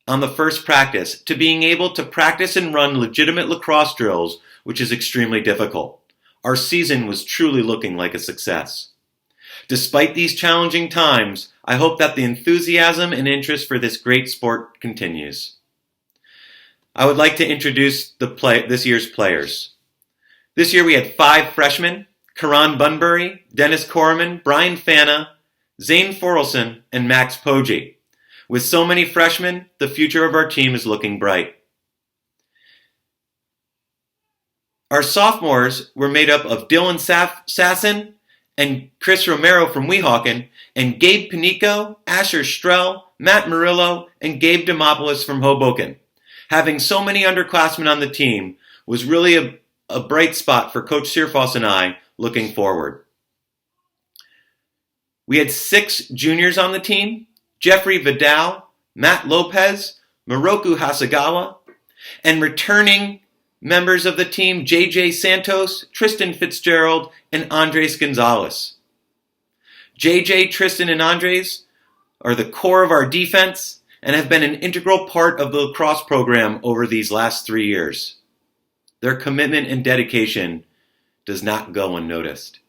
[SPEAKER 8] on the first practice to being able to practice and run legitimate lacrosse drills, which is extremely difficult. Our season was truly looking like a success. Despite these challenging times, I hope that the enthusiasm and interest for this great sport continues. I would like to introduce this year's players. This year we had 5 freshmen: Karan Bunbury, Dennis Corriman, Brian Fana, Zane Forelson, and Max Poggi. With so many freshmen, the future of our team is looking bright. Our sophomores were made up of Dylan Sasson and Chris Romero from Weehawken, and Gabe Panico, Asher Strell, Matt Murillo, and Gabe Demopoulos from Hoboken. Having so many underclassmen on the team was really a bright spot for Coach Searfoss and I looking forward. We had 6 juniors on the team: Jeffrey Vidal, Matt Lopez, Moroku Hasagawa, and returning members of the team JJ Santos, Tristan Fitzgerald, and Andres Gonzalez. JJ, Tristan, and Andres are the core of our defense and have been an integral part of the lacrosse program over these last 3 years. Their commitment and dedication does not go unnoticed.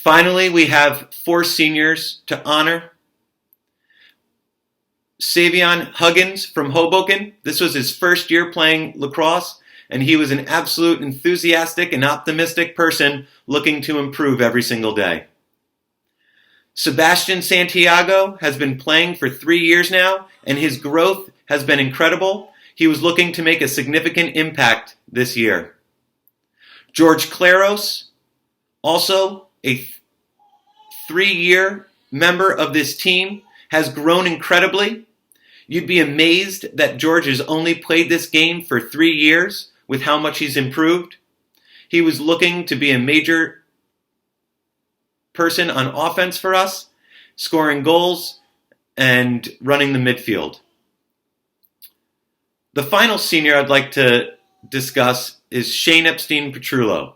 [SPEAKER 8] Finally, we have 4 seniors to honor. Savion Huggins from Hoboken. This was his first year playing lacrosse, and he was an absolute enthusiastic and optimistic person looking to improve every single day. Sebastian Santiago has been playing for 3 years now, and his growth has been incredible. He was looking to make a significant impact this year. George CLAROS, also a 3-year member of this team, has grown incredibly. You'd be amazed that George has only played this game for 3 years with how much he's improved. He was looking to be a major person on offense for us, scoring goals and running the midfield. The final senior I'd like to discuss is Shane Epstein-Petrullo.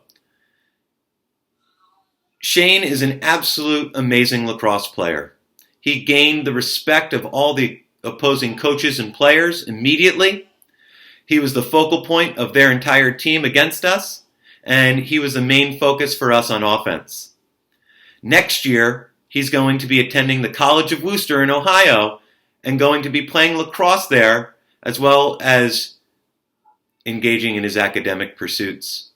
[SPEAKER 8] Shane is an absolute amazing lacrosse player. He gained the respect of all the opposing coaches and players immediately. He was the focal point of their entire team against us, and he was the main focus for us on offense. Next year, he's going to be attending the College of Worcester in Ohio and going to be playing lacrosse there, as well as engaging in his academic pursuits.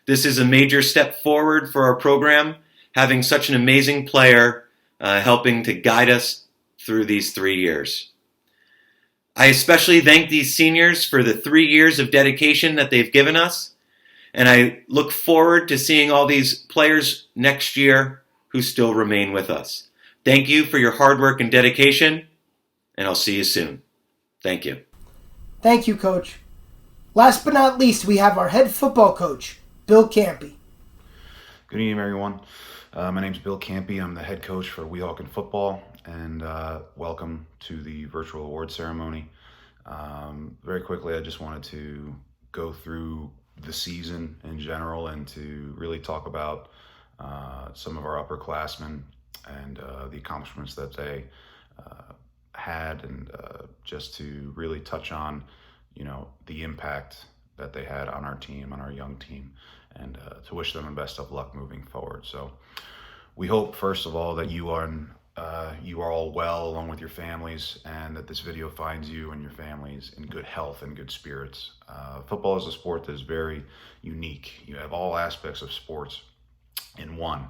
[SPEAKER 8] This is a major step forward for our program, having such an amazing player helping to guide us through these 3 years. I especially thank these seniors for the 3 years of dedication that they've given us, and I look forward to seeing all these players next year who still remain with us. Thank you for your hard work and dedication, and I'll see you soon. Thank you.
[SPEAKER 2] Thank you, Coach. Last but not least, we have our head football coach, Bill Campy.
[SPEAKER 9] Good evening, everyone. My name's Bill Campy. I'm the head coach for Weehawken football, and welcome to the virtual award ceremony. Very quickly, I just wanted to go through the season in general and to really talk about some of our upperclassmen and the accomplishments that they had, and just to really touch on, the impact that they had on our team, on our young team, and to wish them the best of luck moving forward. So we hope, first of all, that you are all well along with your families, and that this video finds you and your families in good health and good spirits. Football is a sport that is very unique. You have all aspects of sports in one.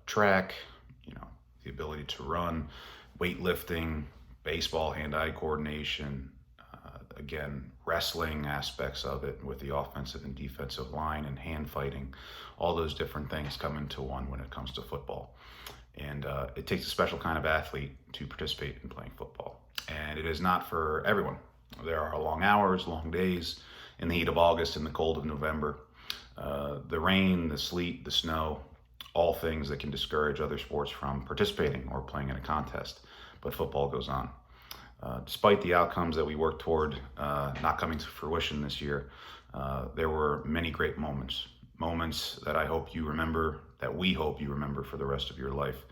[SPEAKER 9] Track, the ability to run, weightlifting, baseball, hand-eye coordination, again, wrestling aspects of it with the offensive and defensive line, and hand fighting. All those different things come into one when it comes to football. And it takes a special kind of athlete to participate in playing football. And it is not for everyone. There are long hours, long days in the heat of August, in the cold of November. The rain, the sleet, the snow, all things that can discourage other sports from participating or playing in a contest. But football goes on. Despite the outcomes that we worked toward not coming to fruition this year, there were many great moments that I hope you remember, that we hope you remember for the rest of your life.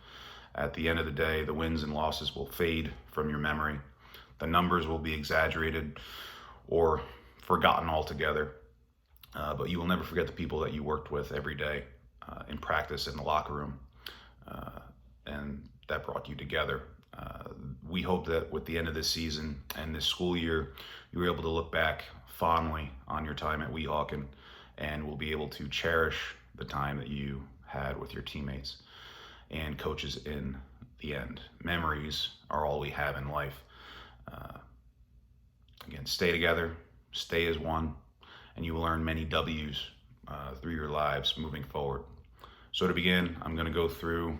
[SPEAKER 9] At the end of the day, the wins and losses will fade from your memory. The numbers will be exaggerated or forgotten altogether, but you will never forget the people that you worked with every day in practice, in the locker room, and that brought you together. We hope that with the end of this season and this school year, you were able to look back fondly on your time at Weehawken, and will be able to cherish the time that you had with your teammates and coaches in the end. Memories are all we have in life. Again, stay together, stay as one, and you will earn many W's through your lives moving forward. So to begin, I'm going to go through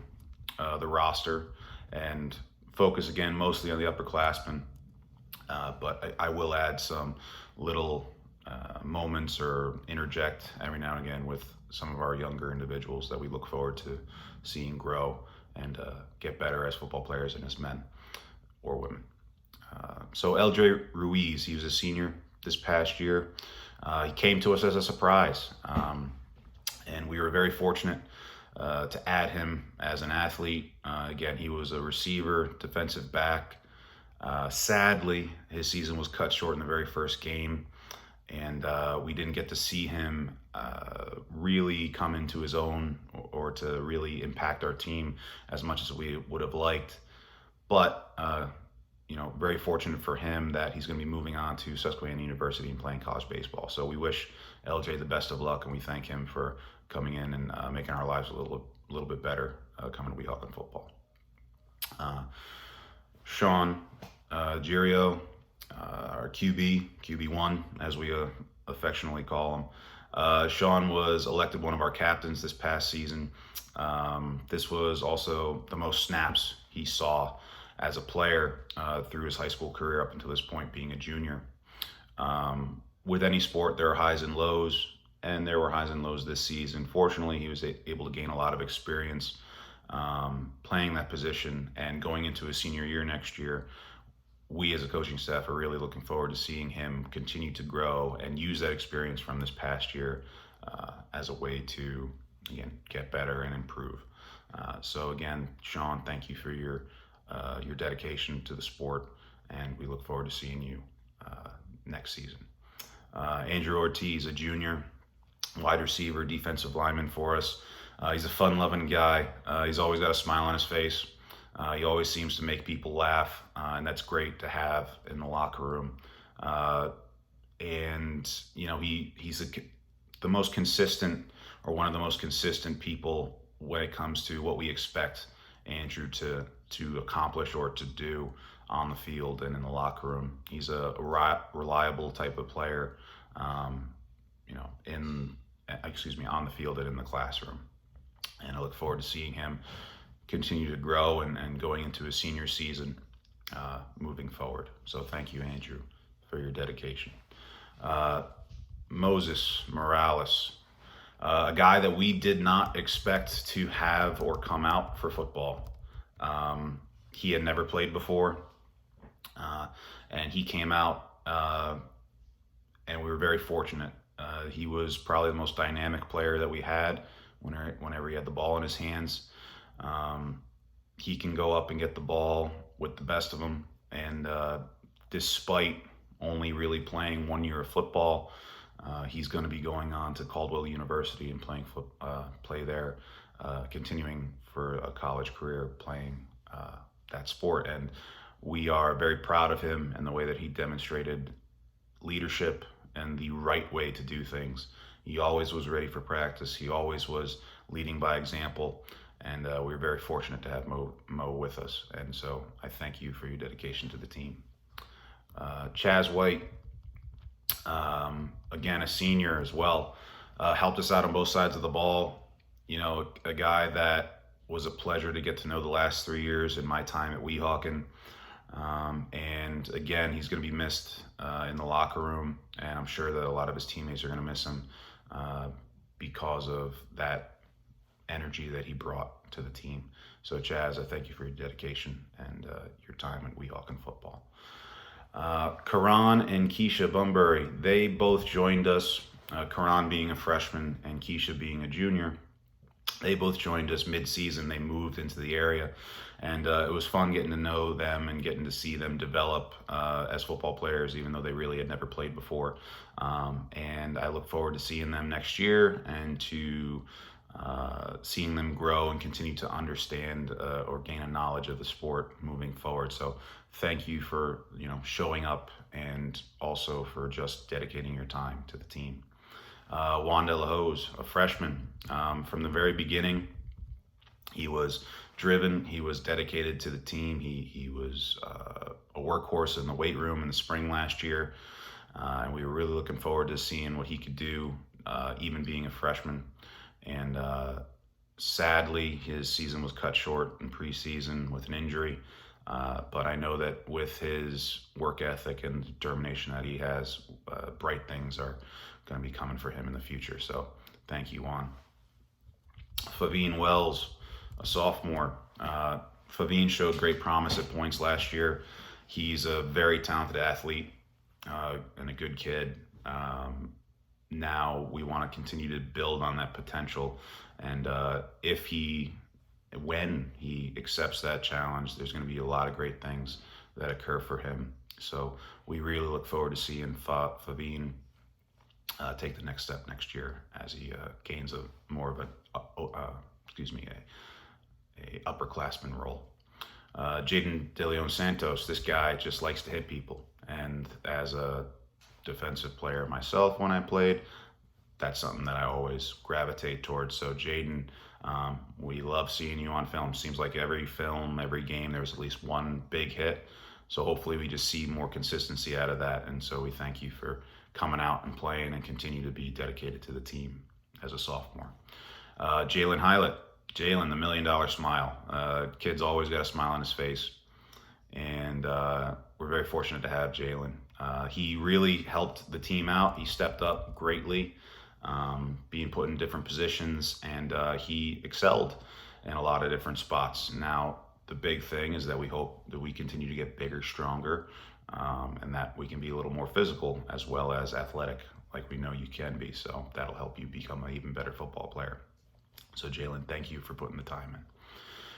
[SPEAKER 9] the roster and focus again mostly on the upperclassmen, but I will add some little moments or interject every now and again with some of our younger individuals that we look forward to seeing grow and get better as football players and as men or women. So LJ Ruiz, he was a senior this past year. He came to us as a surprise, and we were very fortunate to add him as an athlete. Again, he was a receiver, defensive back. Sadly, his season was cut short in the very first game, and we didn't get to see him really come into his own or to really impact our team as much as we would have liked. But very fortunate for him that he's going to be moving on to Susquehanna University and playing college baseball. So we wish LJ the best of luck, and we thank him for coming in and making our lives a little bit better coming to Weehawken football. Sean Girio, our QB1, as we affectionately call him. Sean was elected one of our captains this past season. This was also the most snaps he saw as a player through his high school career up until this point, being a junior. With any sport, there are highs and lows, and there were highs and lows this season. Fortunately, he was able to gain a lot of experience playing that position, and going into his senior year next year, we as a coaching staff are really looking forward to seeing him continue to grow and use that experience from this past year as a way to, again, get better and improve. So again, Sean, thank you for your dedication to the sport, and we look forward to seeing you next season. Andrew Ortiz, a junior, wide receiver, defensive lineman for us. He's a fun-loving guy. He's always got a smile on his face. He always seems to make people laugh, and that's great to have in the locker room. He's the most consistent, or one of the most consistent people when it comes to what we expect Andrew to accomplish or to do on the field and in the locker room. He's a reliable type of player, on the field and in the classroom. And I look forward to seeing him continue to grow and going into his senior season moving forward. So thank you, Andrew, for your dedication. Moses Morales, a guy that we did not expect to have or come out for football. He had never played before, and he came out, and we were very fortunate. He was probably the most dynamic player that we had whenever he had the ball in his hands. He can go up and get the ball with the best of them, and despite only really playing 1 year of football, he's going to be going on to Caldwell University and play there, continuing for a college career playing that sport. And we are very proud of him and the way that he demonstrated leadership and the right way to do things. He always was ready for practice. He always was leading by example. And we're very fortunate to have Mo with us. And so I thank you for your dedication to the team. Chaz White, again, a senior as well, helped us out on both sides of the ball. You know, a guy that was a pleasure to get to know the last 3 years in my time at Weehawken. And again, he's going to be missed in the locker room, and I'm sure that a lot of his teammates are going to miss him because of that energy that he brought to the team. So Chaz, I thank you for your dedication and your time at Weehawken football. Karan and Keisha Bunbury, they both joined us, Karan being a freshman and Keisha being a junior. They both joined us mid-season. They moved into the area, and it was fun getting to know them and getting to see them develop as football players, even though they really had never played before. And I look forward to seeing them next year and to seeing them grow and continue to understand or gain a knowledge of the sport moving forward. So thank you for showing up and also for just dedicating your time to the team. Wanda LaHose, a freshman, from the very beginning, he was driven, he was dedicated to the team, he was a workhorse in the weight room in the spring last year, and we were really looking forward to seeing what he could do, even being a freshman. And sadly, his season was cut short in preseason with an injury, but I know that with his work ethic and determination that he has, bright things are going to be coming for him in the future. So thank you, Juan. Favine Wells, a sophomore. Favine showed great promise at points last year. He's a very talented athlete and a good kid. Now we want to continue to build on that potential, and when he accepts that challenge, there's going to be a lot of great things that occur for him. So we really look forward to seeing Favine take the next step next year as he gains more of a upperclassman role. Jaden De Leon Santos, this guy just likes to hit people, and as a defensive player myself when I played, that's something that I always gravitate towards. So Jaden, we love seeing you on film. Seems like every film, every game, there was at least one big hit. So hopefully we just see more consistency out of that. And so we thank you for coming out and playing and continue to be dedicated to the team as a sophomore. Jalen Hylett. Jalen, the $1 million smile. Kid's always got a smile on his face. And we're very fortunate to have Jalen. He really helped the team out. He stepped up greatly, being put in different positions, and he excelled in a lot of different spots. Now, the big thing is that we hope that we continue to get bigger, stronger, and that we can be a little more physical as well as athletic, like we know you can be. So that'll help you become an even better football player. So Jalen, thank you for putting the time in.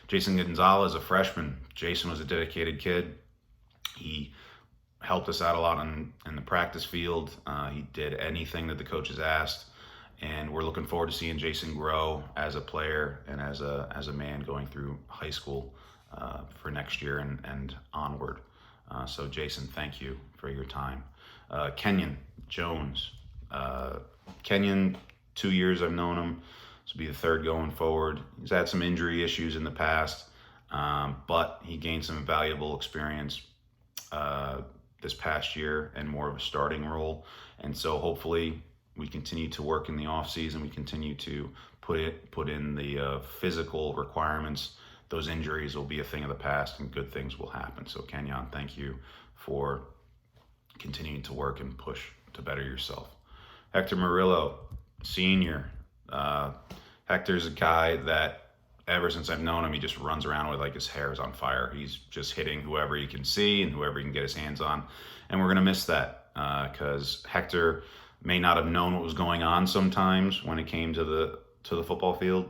[SPEAKER 9] Jason Gonzalez, a freshman. Jason was a dedicated kid. He helped us out a lot in the practice field. He did anything that the coaches asked, and we're looking forward to seeing Jason grow as a player and as a man going through high school for next year and onward. So Jason, thank you for your time. Kenyon Jones. Kenyon, 2 years I've known him. This will be the third going forward. He's had some injury issues in the past, but he gained some valuable experience this past year and more of a starting role. And so hopefully we continue to work in the off season. We continue to put in the physical requirements, those injuries will be a thing of the past and good things will happen. So Kenyon, thank you for continuing to work and push to better yourself. Hector Murillo, senior. Hector's a guy that ever since I've known him, he just runs around with like his hair is on fire. He's just hitting whoever he can see and whoever he can get his hands on. And we're going to miss that because Hector may not have known what was going on sometimes when it came to the football field,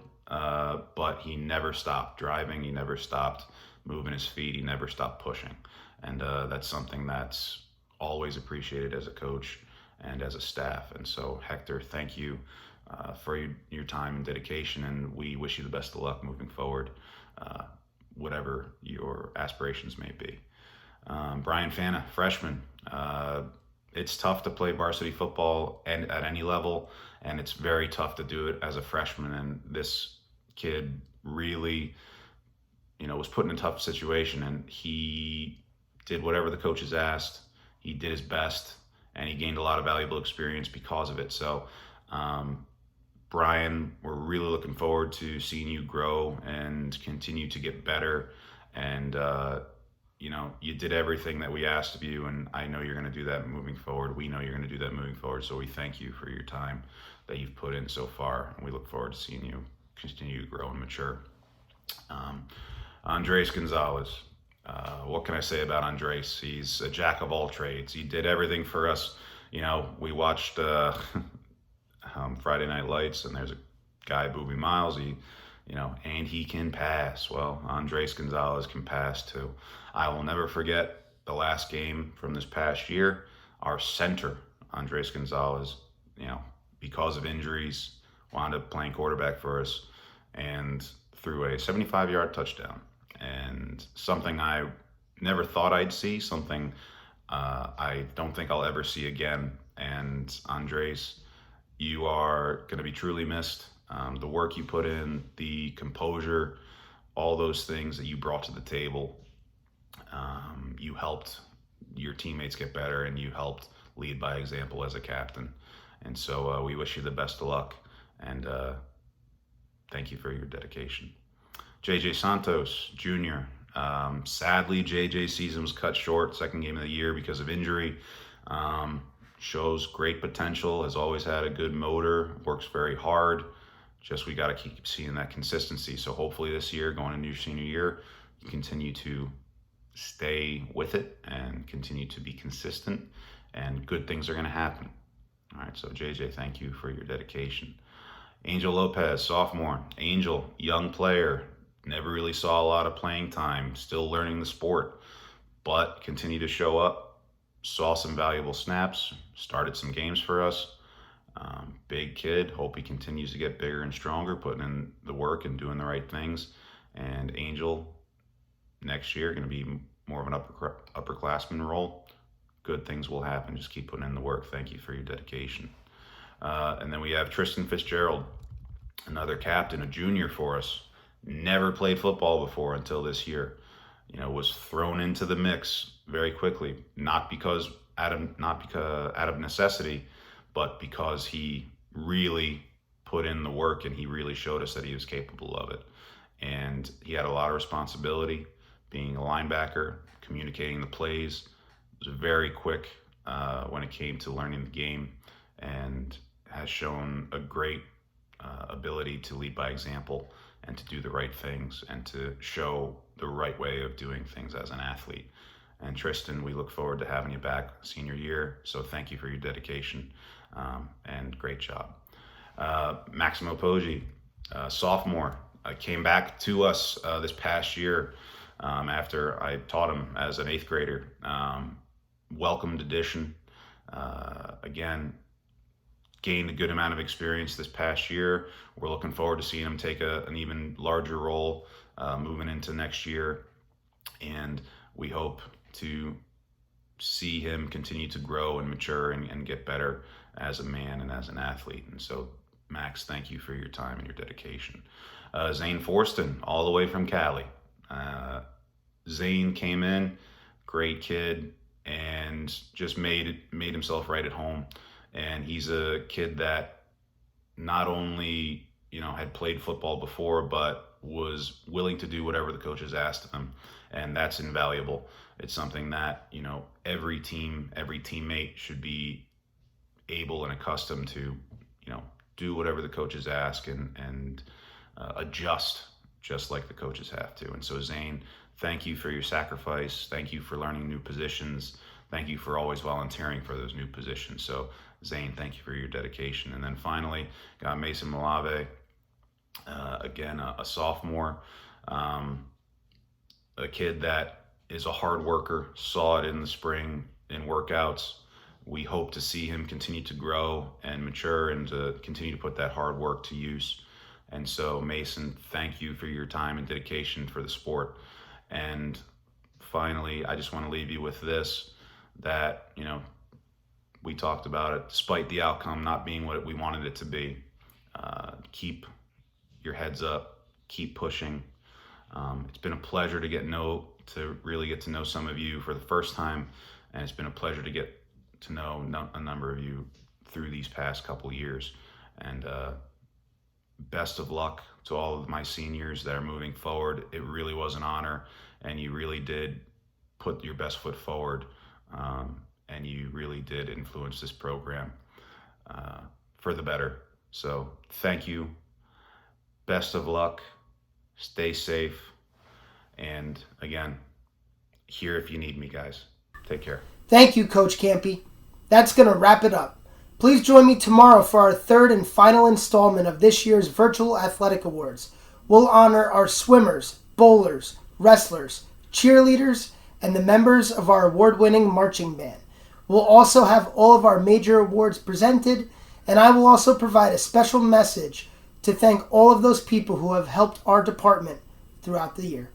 [SPEAKER 9] but he never stopped driving. He never stopped moving his feet. He never stopped pushing. And that's something that's always appreciated as a coach and as a staff. And so Hector, thank you for your time and dedication, and we wish you the best of luck moving forward, whatever your aspirations may be. Brian Fana, freshman. It's tough to play varsity football and at any level, and it's very tough to do it as a freshman. And this kid really, was put in a tough situation, and he did whatever the coaches asked. He did his best, and he gained a lot of valuable experience because of it. So, Brian, we're really looking forward to seeing you grow and continue to get better. And, you did everything that we asked of you, and I know you're going to do that moving forward. We know you're going to do that moving forward. So we thank you for your time that you've put in so far, and we look forward to seeing you continue to grow and mature. Andres Gonzalez. What can I say about Andres? He's a jack of all trades. He did everything for us. We watched Friday Night Lights, and there's a guy, Booby Miles, and he can pass. Well, Andres Gonzalez can pass too. I will never forget the last game from this past year. Our center, Andres Gonzalez, because of injuries, wound up playing quarterback for us and threw a 75-yard touchdown. And something I never thought I'd see, something I don't think I'll ever see again. And Andres, you are going to be truly missed. The work you put in, the composure, all those things that you brought to the table, you helped your teammates get better, and you helped lead by example as a captain. And so we wish you the best of luck, and thank you for your dedication. JJ Santos Jr. Sadly, JJ's season was cut short, second game of the year because of injury. Shows great potential, has always had a good motor, works very hard. Just we got to keep seeing that consistency. So hopefully this year, going into your senior year, you continue to stay with it and continue to be consistent, and good things are going to happen. All right, so JJ, thank you for your dedication. Angel Lopez, sophomore. Angel, young player, never really saw a lot of playing time, still learning the sport, but continue to show up, saw some valuable snaps, started some games for us. Big kid, hope he continues to get bigger and stronger, putting in the work and doing the right things. And Angel, next year, going to be more of an upperclassman role. Good things will happen. Just keep putting in the work. Thank you for your dedication. And then we have Tristan Fitzgerald, another captain, a junior for us. Never played football before until this year. Was thrown into the mix very quickly, not out of necessity, but because he really put in the work and he really showed us that he was capable of it. And he had a lot of responsibility, being a linebacker, communicating the plays. He was very quick when it came to learning the game, and has shown a great ability to lead by example and to do the right things and to show the right way of doing things as an athlete. And Tristan, we look forward to having you back senior year. So thank you for your dedication and great job. Maximo Poggi, sophomore, came back to us this past year after I taught him as an 8th grader. Welcomed addition. Again, gained a good amount of experience this past year. We're looking forward to seeing him take an even larger role moving into next year. And we hope to see him continue to grow and mature and get better as a man and as an athlete. And so, Max, thank you for your time and your dedication. Zane Forston, all the way from Cali. Zane came in, great kid, and just made himself right at home. And he's a kid that not only, had played football before, but was willing to do whatever the coaches asked of him, and that's invaluable. It's something that, every team, every teammate should be able and accustomed to, do whatever the coaches ask and adjust just like the coaches have to. And so, Zane, thank you for your sacrifice. Thank you for learning new positions. Thank you for always volunteering for those new positions. So, Zane, thank you for your dedication. And then finally, got Mason Malave, again, a sophomore, a kid that is a hard worker, saw it in the spring in workouts. We hope to see him continue to grow and mature and to continue to put that hard work to use. And so, Mason, thank you for your time and dedication for the sport. And finally, I just want to leave you with this, that, we talked about it, despite the outcome not being what we wanted it to be, keep your heads up, keep pushing. It's been a pleasure to really get to know some of you for the first time, and it's been a pleasure to get to know a number of you through these past couple years. And best of luck to all of my seniors that are moving forward. It really was an honor, and you really did put your best foot forward, and you really did influence this program for the better. So thank you. Best of luck. Stay safe. And again, here if you need me, guys. Take care.
[SPEAKER 2] Thank you, Coach Campy. That's going to wrap it up. Please join me tomorrow for our third and final installment of this year's Virtual Athletic Awards. We'll honor our swimmers, bowlers, wrestlers, cheerleaders, and the members of our award-winning marching band. We'll also have all of our major awards presented, and I will also provide a special message to thank all of those people who have helped our department throughout the year.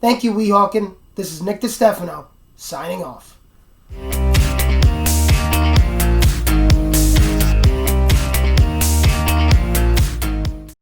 [SPEAKER 2] Thank you, Weehawken. This is Nick DiStefano, signing off.